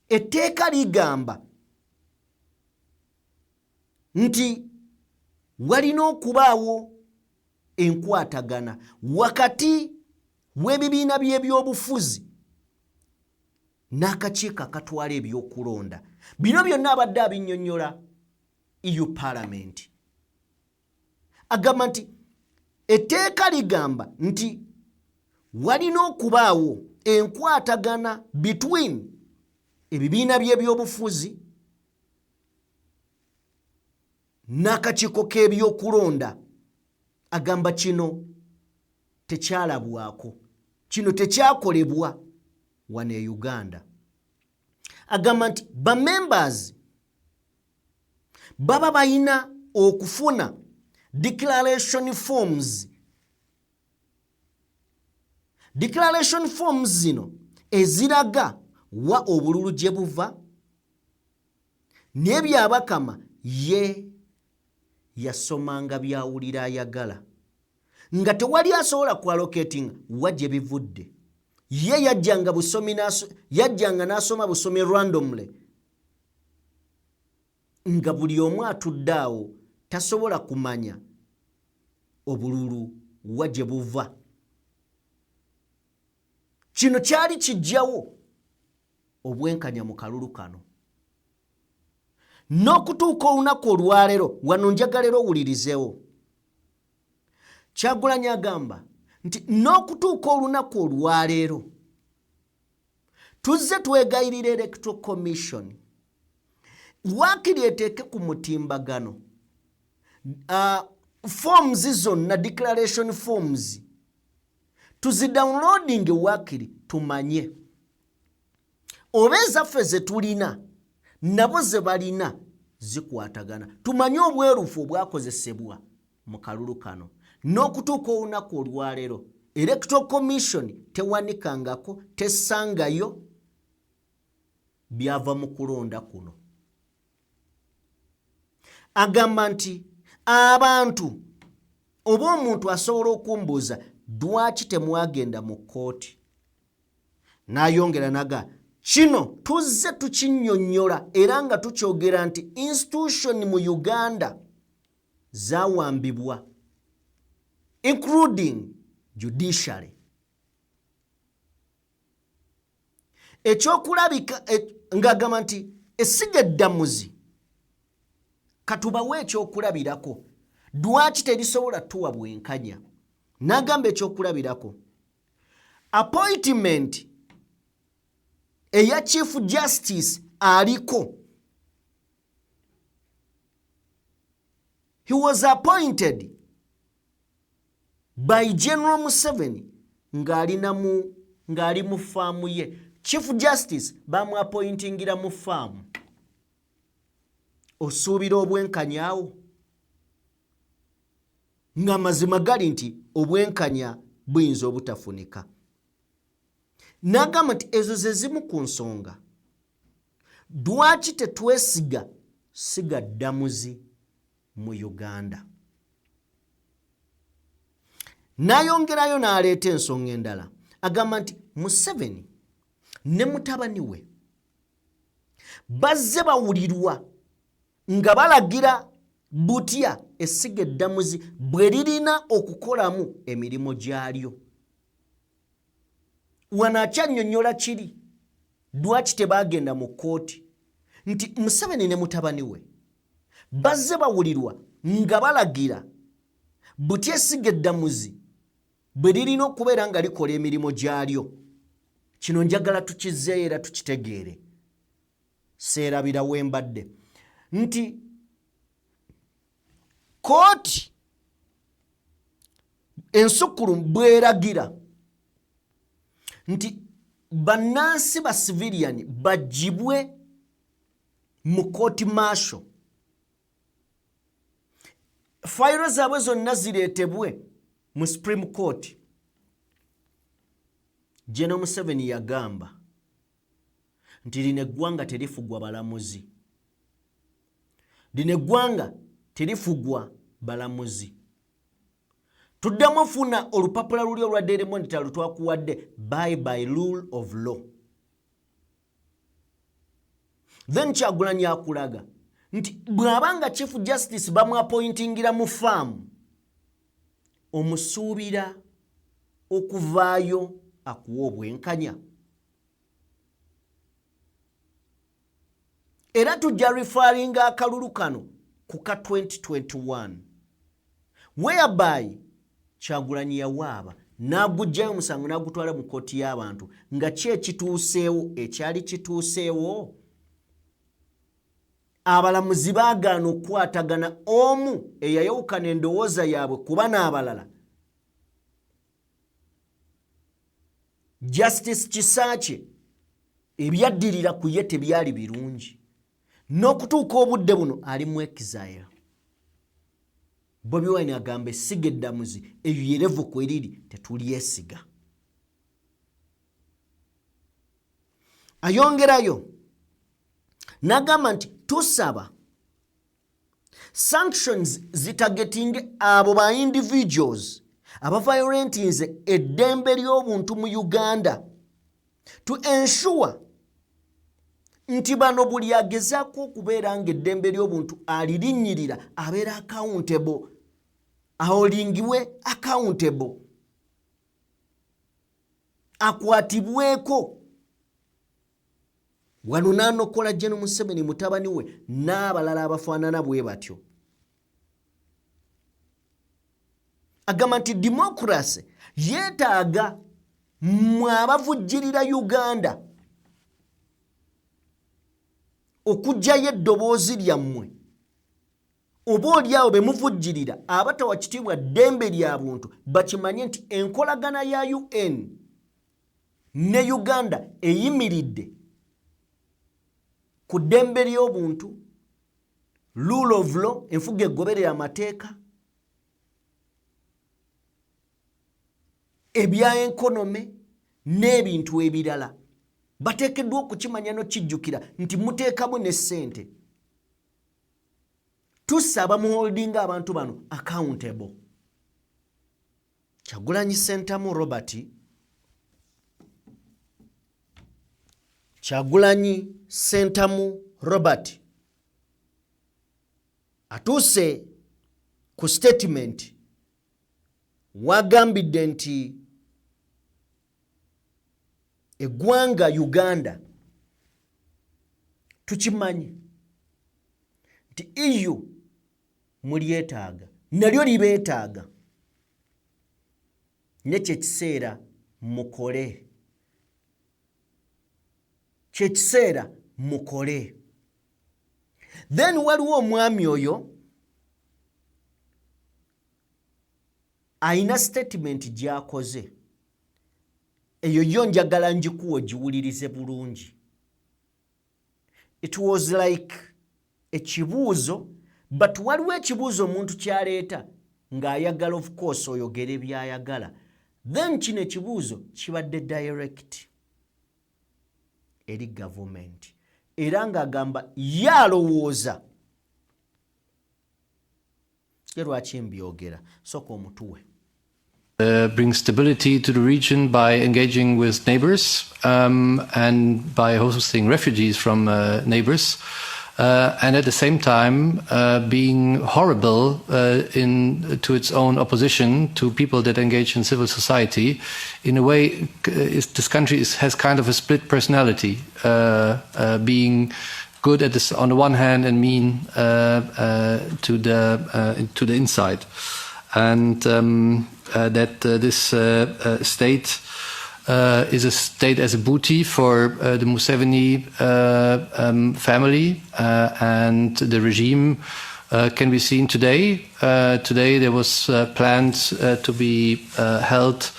etteeka ligamba nti walina okubaawo enkwatagana wakati w'ebibiina by'ebyobufuzi n'akakiiko akatwala ebyokulonda. Bino byonna abadde abinnyonnyola EU Parliament. Agamba nti etteeka ligamba nti walina okubaawo enkwatagana between ebibiina by'ebyobufuzi n'akakiiko k'ebyokulonda. Agamba kino tekyalabwako, kino tekyakolebwa wano e Uganda. Agamba nti ba members baba bayina okufuna declaration forms. Declaration forms zino eziraga wa obululu gye buva n'ebyabakama ye yasomanga byawulira ayagala nga tewali asobola kualocatinga wa gye bivudde. Ye yajjanga n'asoma busomi randomly nga buli omu atudde awo tasobola kumanya obululu wa gye buva. Kino kyali kijjawo obwenkanya mu kalulu kano. N'okutuuka olunaku olwaleero, wano njagala leero owulirizeewo. Kyagulanyi agamba nti n'okutuuka olunaku olwaleero tuzze twegayirira Electoral Commission waakiri eteeke ku mutimbagano forms zonna, declaration forms, tuzidownloading waakiri tumanye oba ezaffe ze tulina nabo ze balina zikwatagana, tumanye obwerufu obwakozesebwa mu kalulu kano. N'okutuuka olunaku olwaleero Electoral Commission tewanikangako, tessangayo byava mu kulonda kuno. Agamba nti abantu oba omuntu asobola okumbuuza lwaki temwagenda mu kkooti. N'ayongera naga kino tuzze tukinnyonnyola era nga tukyogera nti institution mu Uganda zaawambibwa, including judiciary. Ekyokulabika ng'agamba nti essiga eddamuzi katubawe ekyokulabirako lwaki terisobola tuwa bwenkanya. N'agamba ekyokulabirako appointment eya Chief Justice aliko. He was appointed by General Museveni ng'ali mu faamu ye. Chief Justice bamu appointingira mu faamu. Osuubira obwenkanya awo? Nga mazima gali nti obwenkanya buyinza obutafunika. N'agamba nti ezo ze zimu ku nsonga lwaki tetwesiga sigaddamuzi mu Uganda. N'ayongerayo n'aleeta ensonga endala. Agamba nti Museveni ne mutabani we bazze bawulirwa nga balagira butya essiga eddamuzi bwe lirina okukolamu emirimu gyalyo. Wano akyannyonnyola kiri lwaki tebaagenda mu kkooti nti Museveni ne mutabani we bazze bawulirwa nga balagira butya essiga eddamuzi bwe lirina okubeera nga likola emirimu gyalyo. Kino njagala tukizzeeyo era tukitegeere. Seerabira wembadde nti kkooti ensukulumu bweragira nti bannansi ba civilian bajjibwe mu kooti maasho, fayiro zaabwe zonna zireetebwe mu Supreme Court. General Museveni yagamba nti lino eggwanga terifugwa balamuzi. Lino eggwanga terifugwa balamuzi. Tuddamu funa olupapula luli olwa Daily Monitor lutwakuwadde by rule of law. Then Kyagulanyi akulaga nti bw'abanga Chief Justice bamuappointingira mu faamu omusuubira okuvaayo akuwa obwenkanya. Era tujja referringa akalulu kano ku ka 2021 whereby Kyagulanyi yawaaba n'agugjayo musango n'agutwala mu kkooti y'abantu nga ki ekituuseewo ekyali kituuseewo. Abalamuzi baagaana okukwatagana omu eyayawukana endowooza yaabwe kuba n'abalala. Justice Kisakye ebyaddirira ku ye tebyali birungi. N'okutuuka obudde buno ali mu exile. Bobi Wine agamba essiga eddamuzi eyo yerevu kweriri tetulyesiga. ayongerayo n'agamba nti tusaba sanctions zitagetinge abo ba individuals abaviolentinze eddembe ly'obuntu mu Uganda to ensure nti bano buli agezaako okubeera ng'eddembe ly'obuntu alirinnyirira abeera accountable, aholingibwe accountable, akwatibweko. Wano n'anokola General Museveni mutabani we n'abalala abafaanana bwe batyo. Agamba nti democracy yeetaaga mmwe abavujjirira Uganda okuggyayo eddoboozi lyammwe oba oliawo be muvujjirira abatawa kitiibwa ddembe lya buntu bakimanye nti enkolagana ya UN ne Uganda eyimiridde ku ddembe ly'obuntu, rule of law, enfuga egoberera amateeka, ebya enkonome n'ebintu ebirala. Bateekeddwa okukimanya n'okijjukira nti muteekamu ne ssente. Tusaba muholdinga abantu bano accountable. Kyagulanyi Ssentamu Robert, Kyagulanyi Ssentamu Robert atuuse ku statement wagambidde nti eggwanga Uganda tukimanyi nti EU mulyetaaga nalyo libeetaaga nekyekiseera mukole, kyekiseera mukole. Then waliwo omwami oyo ayina statement gy'akoze, eyo yo njagala ngikuwa giwulirize bulungi. It was like ekibuuzo, but waliwo ekibuuzo omuntu kyaleeta ng'ayagala of course oyogere by'ayagala, then kino ekibuuzo kibadde direct eri government era ng'agamba yalowooza ye lwaki mbyogera sooka omutuwe. Bring stability to the region by engaging with neighbors and by hosting refugees from neighbors, and at the same time being horrible to its own opposition to people that engage in civil society. In a way, this country has kind of a split personality, being good at this on the one hand and mean to the inside, and that this state is a state as a booty for the Museveni family, and the regime can be seen today. Today there was planned to be held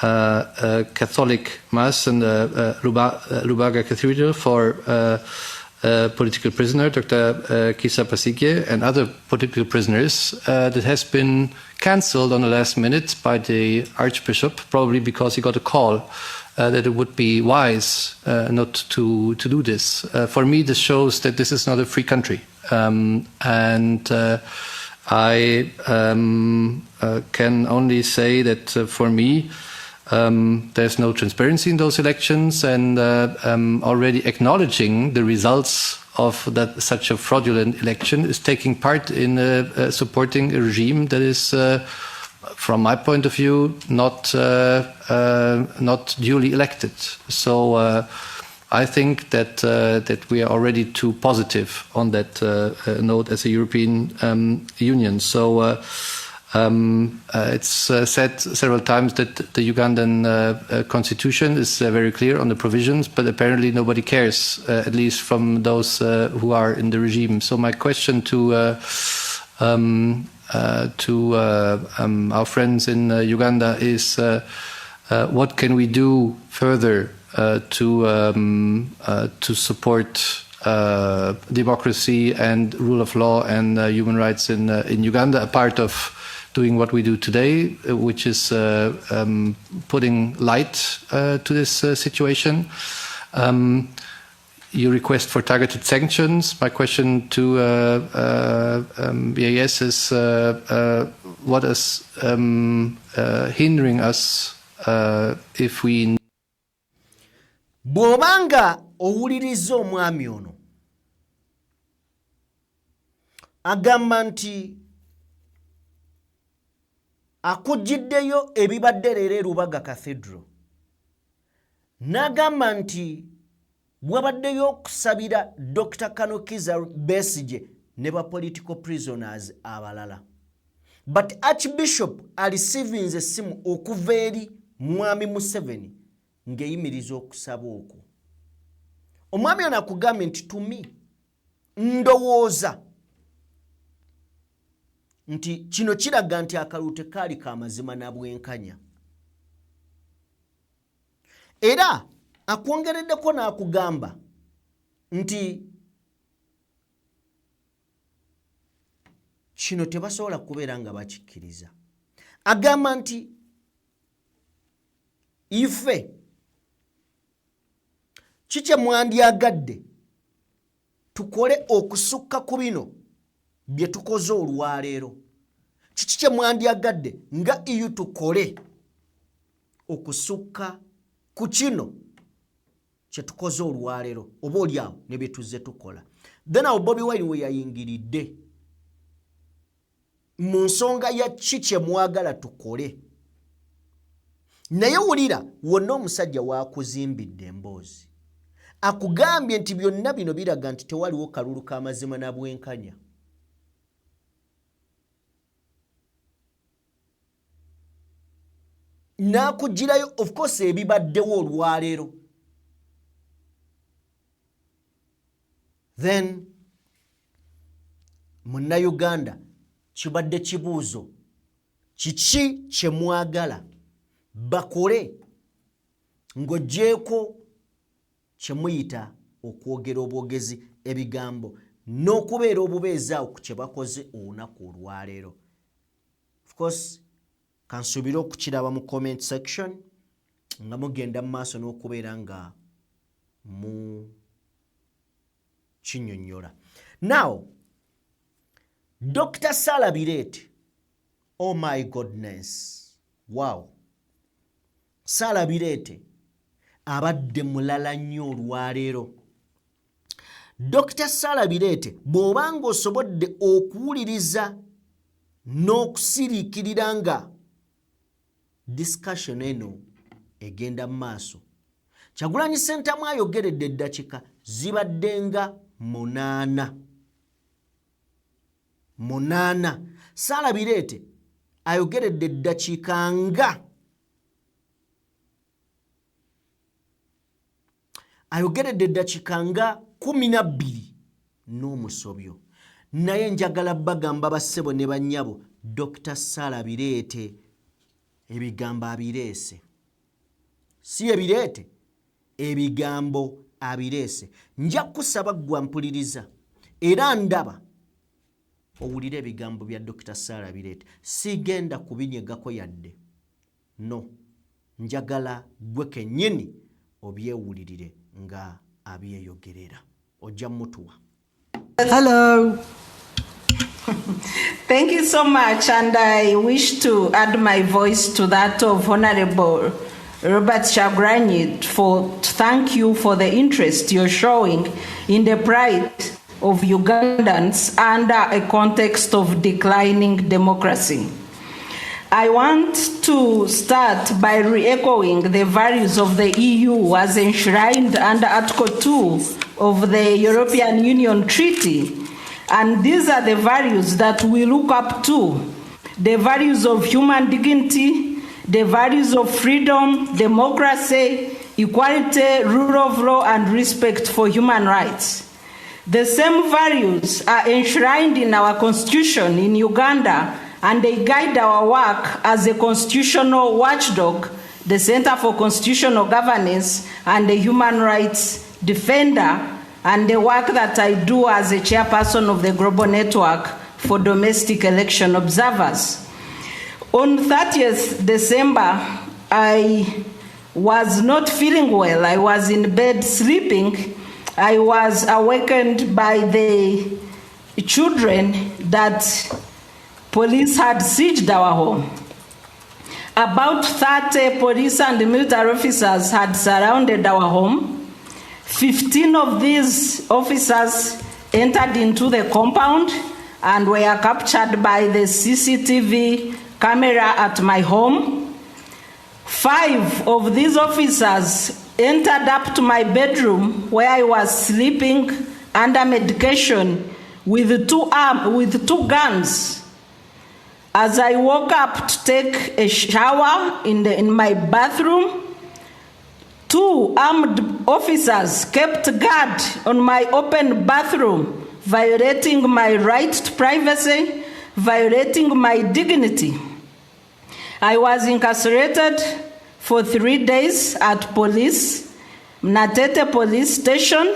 a Catholic Mass in the Lubaga Cathedral for political prisoner, Dr. Kizza Besigye, and other political prisoners that has been cancelled on the last minute by the Archbishop, probably because he got a call that it would be wise not to do this. For me, this shows that this is not a free country. And I can only say that for me, there's no transparency in those elections, and already acknowledging the results of that such a fraudulent election is taking part in supporting a regime that is, from my point of view, not duly elected. So I think that that we are already too positive on that note as a European Union. So. It's said several times that the Ugandan constitution is very clear on the provisions, but apparently nobody cares, at least from those who are in the regime. So my question to our friends in Uganda is, what can we do further to support democracy and rule of law and human rights in Uganda, a part of doing what we do today, which is putting light to this situation. You request for targeted sanctions. My question to BAS is what is hindering us if we... Bw'obanga owuliriza omwami ono agamba nti akujjiddeyo ebibadde leero e Lubaga Cathedral, n'agamba nti bwabaddeyo okusabira Dr. Kizza Besigye ne ba political prisoners abalala. But Archbishop receiving essimu okuva eri Mwami Museveni ng'eyimiriza okusaba okwo. Omwami ono akugambye nti tumi ndowooza nti kino kiraga nti akalulu tekaali ka mazima na bwenkanya. Era akwongereddeko n'akugamba nti kino tebasobola kubeera nga bakikkiriza. Agamba nti ife kikye mwandyagadde tukole okusukka ku bino bye tukoze olwaleero. Kiki kye mwandyagadde nga iyo tukole okusukka ku kino kye tukoze olwaleero oba olyawo ne bye tuzze tukola. Then awo Bobi Wine we yayingiridde mu nsonga ya kiki kye mwagala tukole. Naye wulira wonna omusajja waakuzimbidde emboozi. Akugambye nti byonna bino biraga nti tewaliwo kalulu k'amazima na bwenkanya. N'akugirayo of course ebibaddewo olwaleero. Then Munnayuganda kibadde kibuuzo kiki kye mwagala bakole ng'oggyeko kye muyita okwogera obwogezi ebigambo n'okubeera obubeezaawo ku kye bakoze olunaku olwaleero. Of course kansuubire okukiraba mu comment section nga mugenda mu maaso n'okubeera nga mu kinnyonnyola. Now Dr. Sarah Birete, oh my goodness, wow. Sarah Birete abadde mulala nnyo olwaleero. Dr. Sarah Birete bw'obanga osobodde okuwuliriza n'okusiriikirira nga discussion eno egenda mu maaso. Kyagulanyi Ssentamu ayogeredde eddakiika zibadde nga 8. Sarah Birete ayogeredde eddakiika nga 12 n'omusobyo. Naye njagala bagamba bassebo ne bannyabo Dr. Sarah Birete ebigambo abireese. Si ebireete, ebigambo abireese. Nja kusaba gwa mpuliriza era ndaba owulire ebigambo bya Dr. Sarah Birete. Sigenda kubinyegako yadde. No. Njagala gwe kennyini obyewulirire nga abyeyogerera. Ojja mutuwa. Hello. Thank you so much, and I wish to add my voice to that of Honorable Robert Kyagulanyi to thank you for the interest you're showing in the plight of Ugandans under a context of declining democracy. I want to start by re-echoing the values of the EU as enshrined under Article 2 of the European Union Treaty. And these are the values that we look up to. The values of human dignity, the values of freedom, democracy, equality, rule of law, and respect for human rights. The same values are enshrined in our constitution in Uganda, and they guide our work as a constitutional watchdog, the Center for Constitutional Governance, and the human rights defender, and the work that I do as a chairperson of the Global Network for Domestic Election Observers. On 30th December, I was not feeling well. I was in bed sleeping. I was awakened by the children that police had sieged our home. About 30 police and military officers had surrounded our home. 15 of these officers entered into the compound and were captured by the CCTV camera at my home. 5 of these officers entered up to my bedroom where I was sleeping under medication with two guns. As I woke up to take a shower in my bathroom, 2 armed officers kept guard on my open bathroom, violating my right to privacy, violating my dignity. I was incarcerated for 3 days at Mnatete police station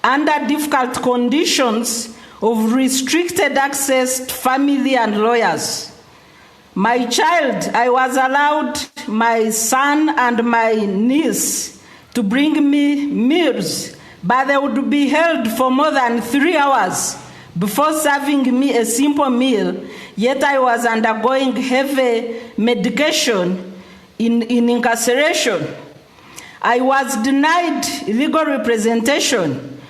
under difficult conditions of restricted access to family and lawyers. My child, I was allowed my son and my niece to bring me meals, but they would be held for more than 3 hours before serving me a simple meal, yet I was undergoing heavy medication in incarceration. I was denied legal representation.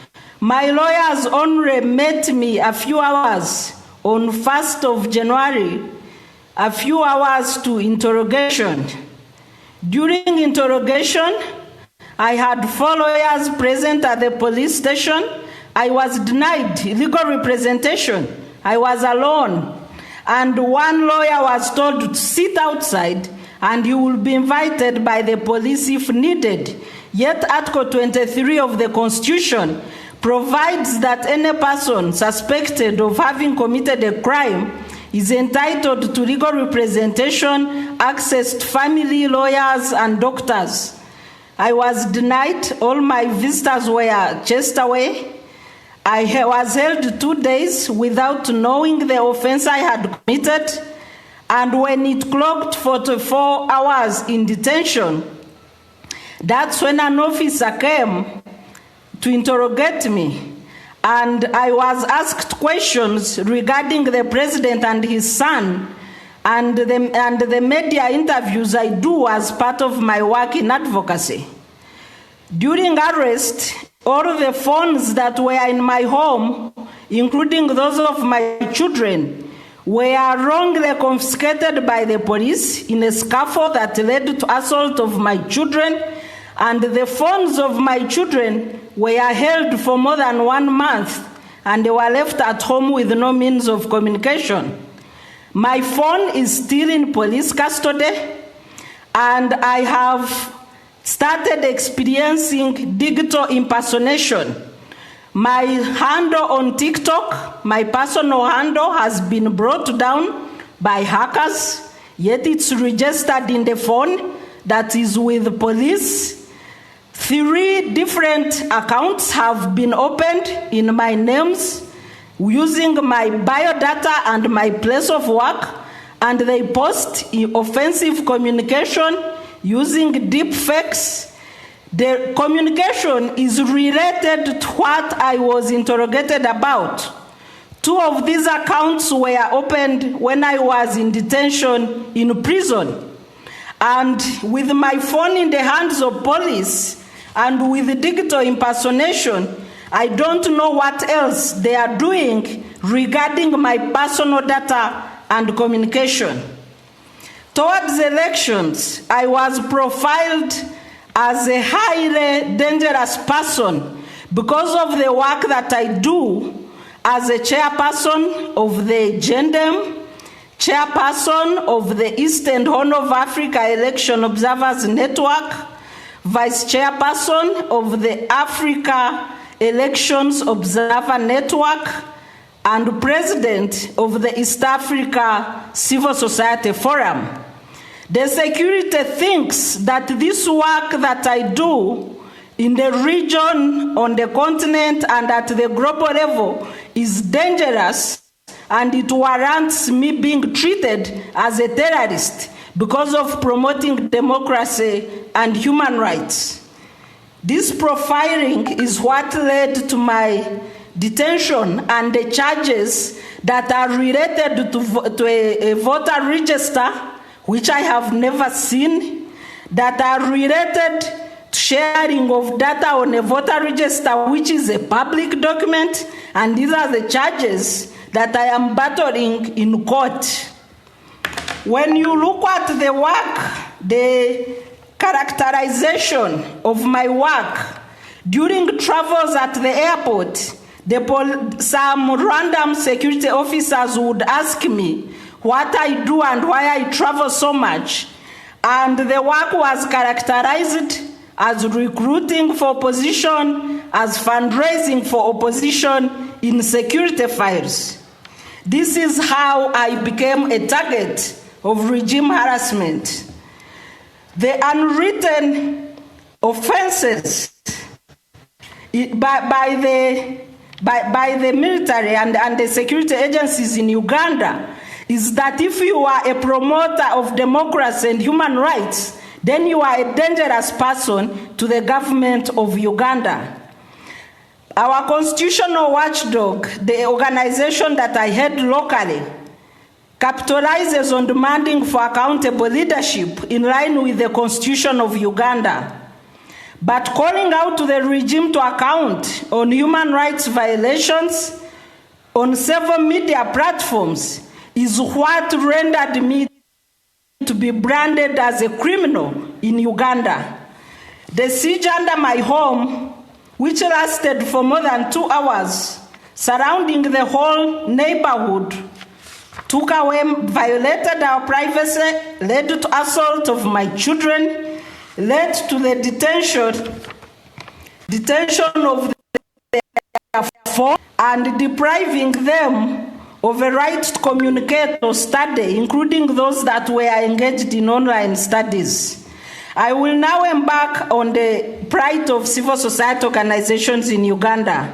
My lawyers only met me a few hours on 1st of January, a few hours to interrogation. During interrogation, I had 4 lawyers present at the police station. I was denied legal representation. I was alone. And 1 lawyer was told to sit outside and he will be invited by the police if needed. Yet Article 23 of the Constitution provides that any person suspected of having committed a crime is entitled to legal representation, access to family, lawyers, and doctors. I was denied. All my visitors were chased away. I was held 2 days without knowing the offense I had committed, and when it clocked 44 hours in detention, that's when an officer came to interrogate me, and I was asked questions regarding the president and his son, and the media interviews I do as part of my work in advocacy. During arrest, all the phones that were in my home, including those of my children, were wrongly confiscated by the police in a scuffle that led to assault of my children, and the phones of my children were held for more than 1 month, and they were left at home with no means of communication. My phone is still in police custody, and I have started experiencing digital impersonation. My handle on TikTok, my personal handle, has been brought down by hackers, yet it's registered in the phone that is with the police. 3 different accounts have been opened in my names using my biodata and my place of work, and they post offensive communication using deep fakes. The communication is related to what I was interrogated about. 2 of these accounts were opened when I was in detention in prison. And with my phone in the hands of police and with digital impersonation, I don't know what else they are doing regarding my personal data and communication. Towards elections, I was profiled as a highly dangerous person because of the work that I do as a chairperson of the GENDEM, chairperson of the Eastern Horn of Africa Election Observers Network, vice chairperson of the Africa Elections Observer Network, and president of the East Africa Civil Society Forum. The security thinks that this work that I do in the region, on the continent, and at the global level is dangerous, and it warrants me being treated as a terrorist because of promoting democracy and human rights. This profiling is what led to my detention and the charges that are related to a voter register, which I have never seen, that are related to sharing of data on a voter register, which is a public document, and these are the charges that I am battling in court. When you look at the work, the characterization of my work, during travels at the airport, some random security officers would ask me what I do and why I travel so much. And the work was characterized as recruiting for opposition, as fundraising for opposition in security files. This is how I became a target of regime harassment. The unwritten offenses by the military and the security agencies in Uganda is that if you are a promoter of democracy and human rights, then you are a dangerous person to the government of Uganda. Our constitutional watchdog, the organization that I head locally, capitalizes on demanding for accountable leadership in line with the Constitution of Uganda. But calling out to the regime to account on human rights violations on several media platforms is what rendered me to be branded as a criminal in Uganda. The siege under my home, which lasted for more than 2 hours, surrounding the whole neighborhood, violated our privacy, led to assault of my children, led to the detention of their phone, and depriving them of a right to communicate or study, including those that were engaged in online studies. I will now embark on the plight of civil society organizations in Uganda.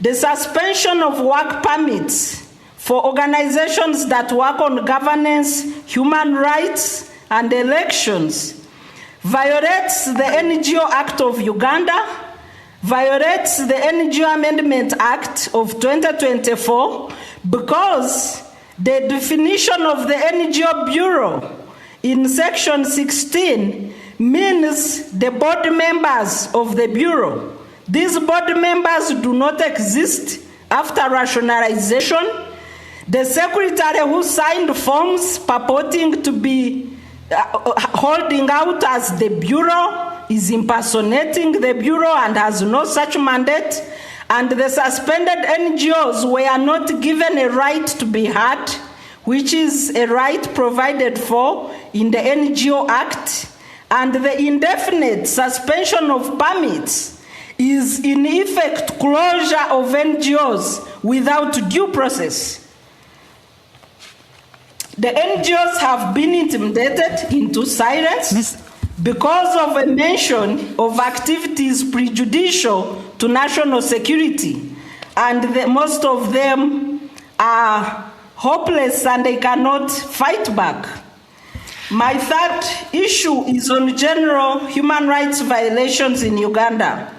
The suspension of work permits for organizations that work on governance, human rights, and elections violates the NGO Act of Uganda, violates the NGO Amendment Act of 2024, because the definition of the NGO Bureau in Section 16 means the board members of the Bureau. These board members do not exist after rationalization. The secretary who signed forms purporting to be holding out as the Bureau is impersonating the Bureau and has no such mandate. And the suspended NGOs were not given a right to be heard, which is a right provided for in the NGO Act. And the indefinite suspension of permits is in effect closure of NGOs without due process. The NGOs have been intimidated into silence because of a mention of activities prejudicial to national security, and most of them are hopeless and they cannot fight back. My third issue is on general human rights violations in Uganda.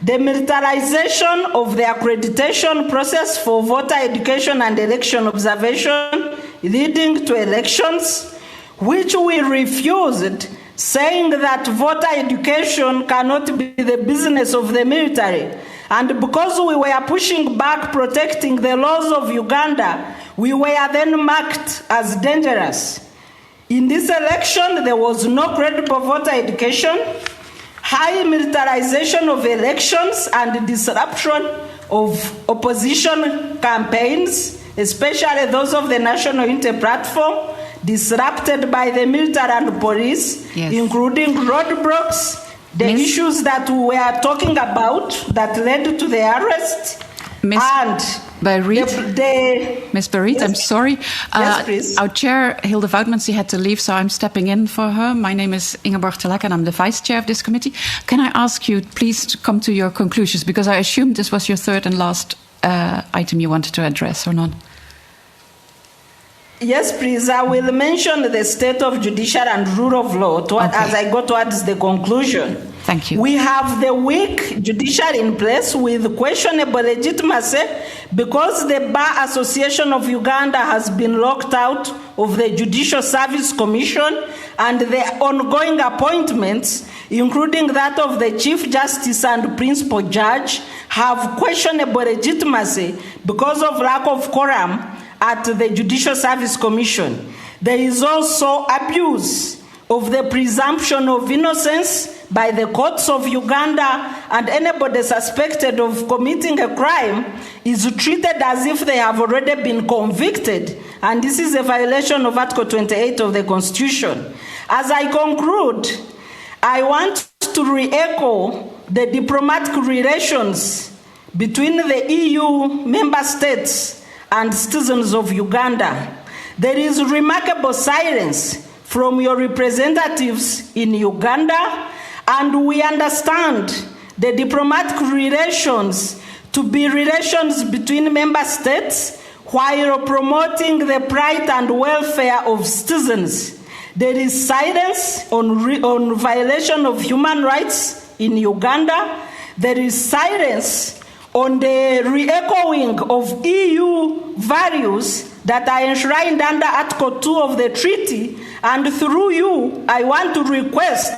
The militarization of the accreditation process for voter education and election observation leading to elections, which we refused, saying that voter education cannot be the business of the military. And because we were pushing back protecting the laws of Uganda, we were then marked as dangerous. In this election, there was no credible voter education, high militarization of elections, and disruption of opposition campaigns, especially those of the National Unity Platform, disrupted by the military and police, including roadblocks, the issues that we were talking about that led to the arrest. Ms. Barrett, I'm sorry. Yes, please. Our chair, Hilde Woutmans, had to leave, so I'm stepping in for her. My name is Ingeborg Telek, and I'm the vice chair of this committee. Can I ask you, please, to come to your conclusions, because I assumed this was your third and last item you wanted to address, or not? Yes, please. I will mention the state of judiciary and rule of law as I go towards the conclusion. Thank you. We have the weak judiciary in place with questionable legitimacy because the Bar Association of Uganda has been locked out of the Judicial Service Commission, and the ongoing appointments, including that of the Chief Justice and Principal Judge, have questionable legitimacy because of lack of quorum at the Judicial Service Commission. There is also abuse of the presumption of innocence by the courts of Uganda, and anybody suspected of committing a crime is treated as if they have already been convicted, and this is a violation of Article 28 of the Constitution. As I conclude, I want to re-echo the diplomatic relations between the EU member states and citizens of Uganda. There is remarkable silence from your representatives in Uganda, and we understand the diplomatic relations to be relations between member states while promoting the pride and welfare of citizens. There is silence on violation of human rights in Uganda. There is silence on the re-echoing of EU values that are enshrined under Article 2 of the treaty, and through you, I want to request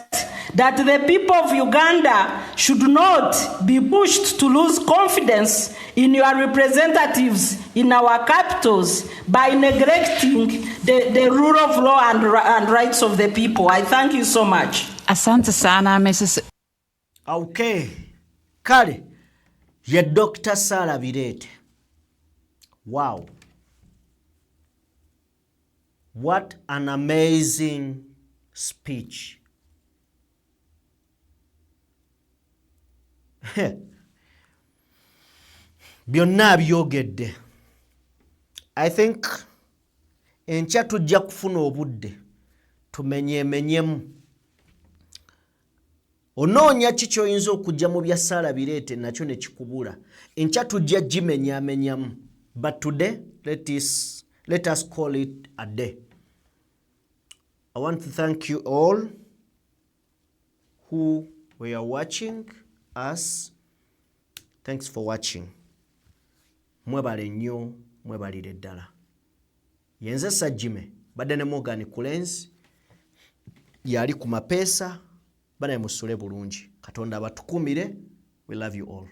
that the people of Uganda should not be pushed to lose confidence in your representatives in our capitals by neglecting the rule of law and rights of the people. I thank you so much. Asante sana, Mrs. Okay. Kale, ye Dr. Sarah Birete. Wow. What an amazing speech. Byonna byogedde. I think enkya tujja kufuna obudde tumenyemenyemu. Onoonya ki ky'oyinza okujja mu bya Sarah Birete nakyo ne kikubula. Enkya tujja gimenyaamenyamu. But today, let us call it a day. I want to thank you all who were watching us. Thanks for watching. Mwebale nnyo, mwebalire ddala. Yenze Sajjime, badde ne Morgan Kulenzi, yali ku mapeesa, banaye musule bulungi. Katonda abatukumire. We love you all.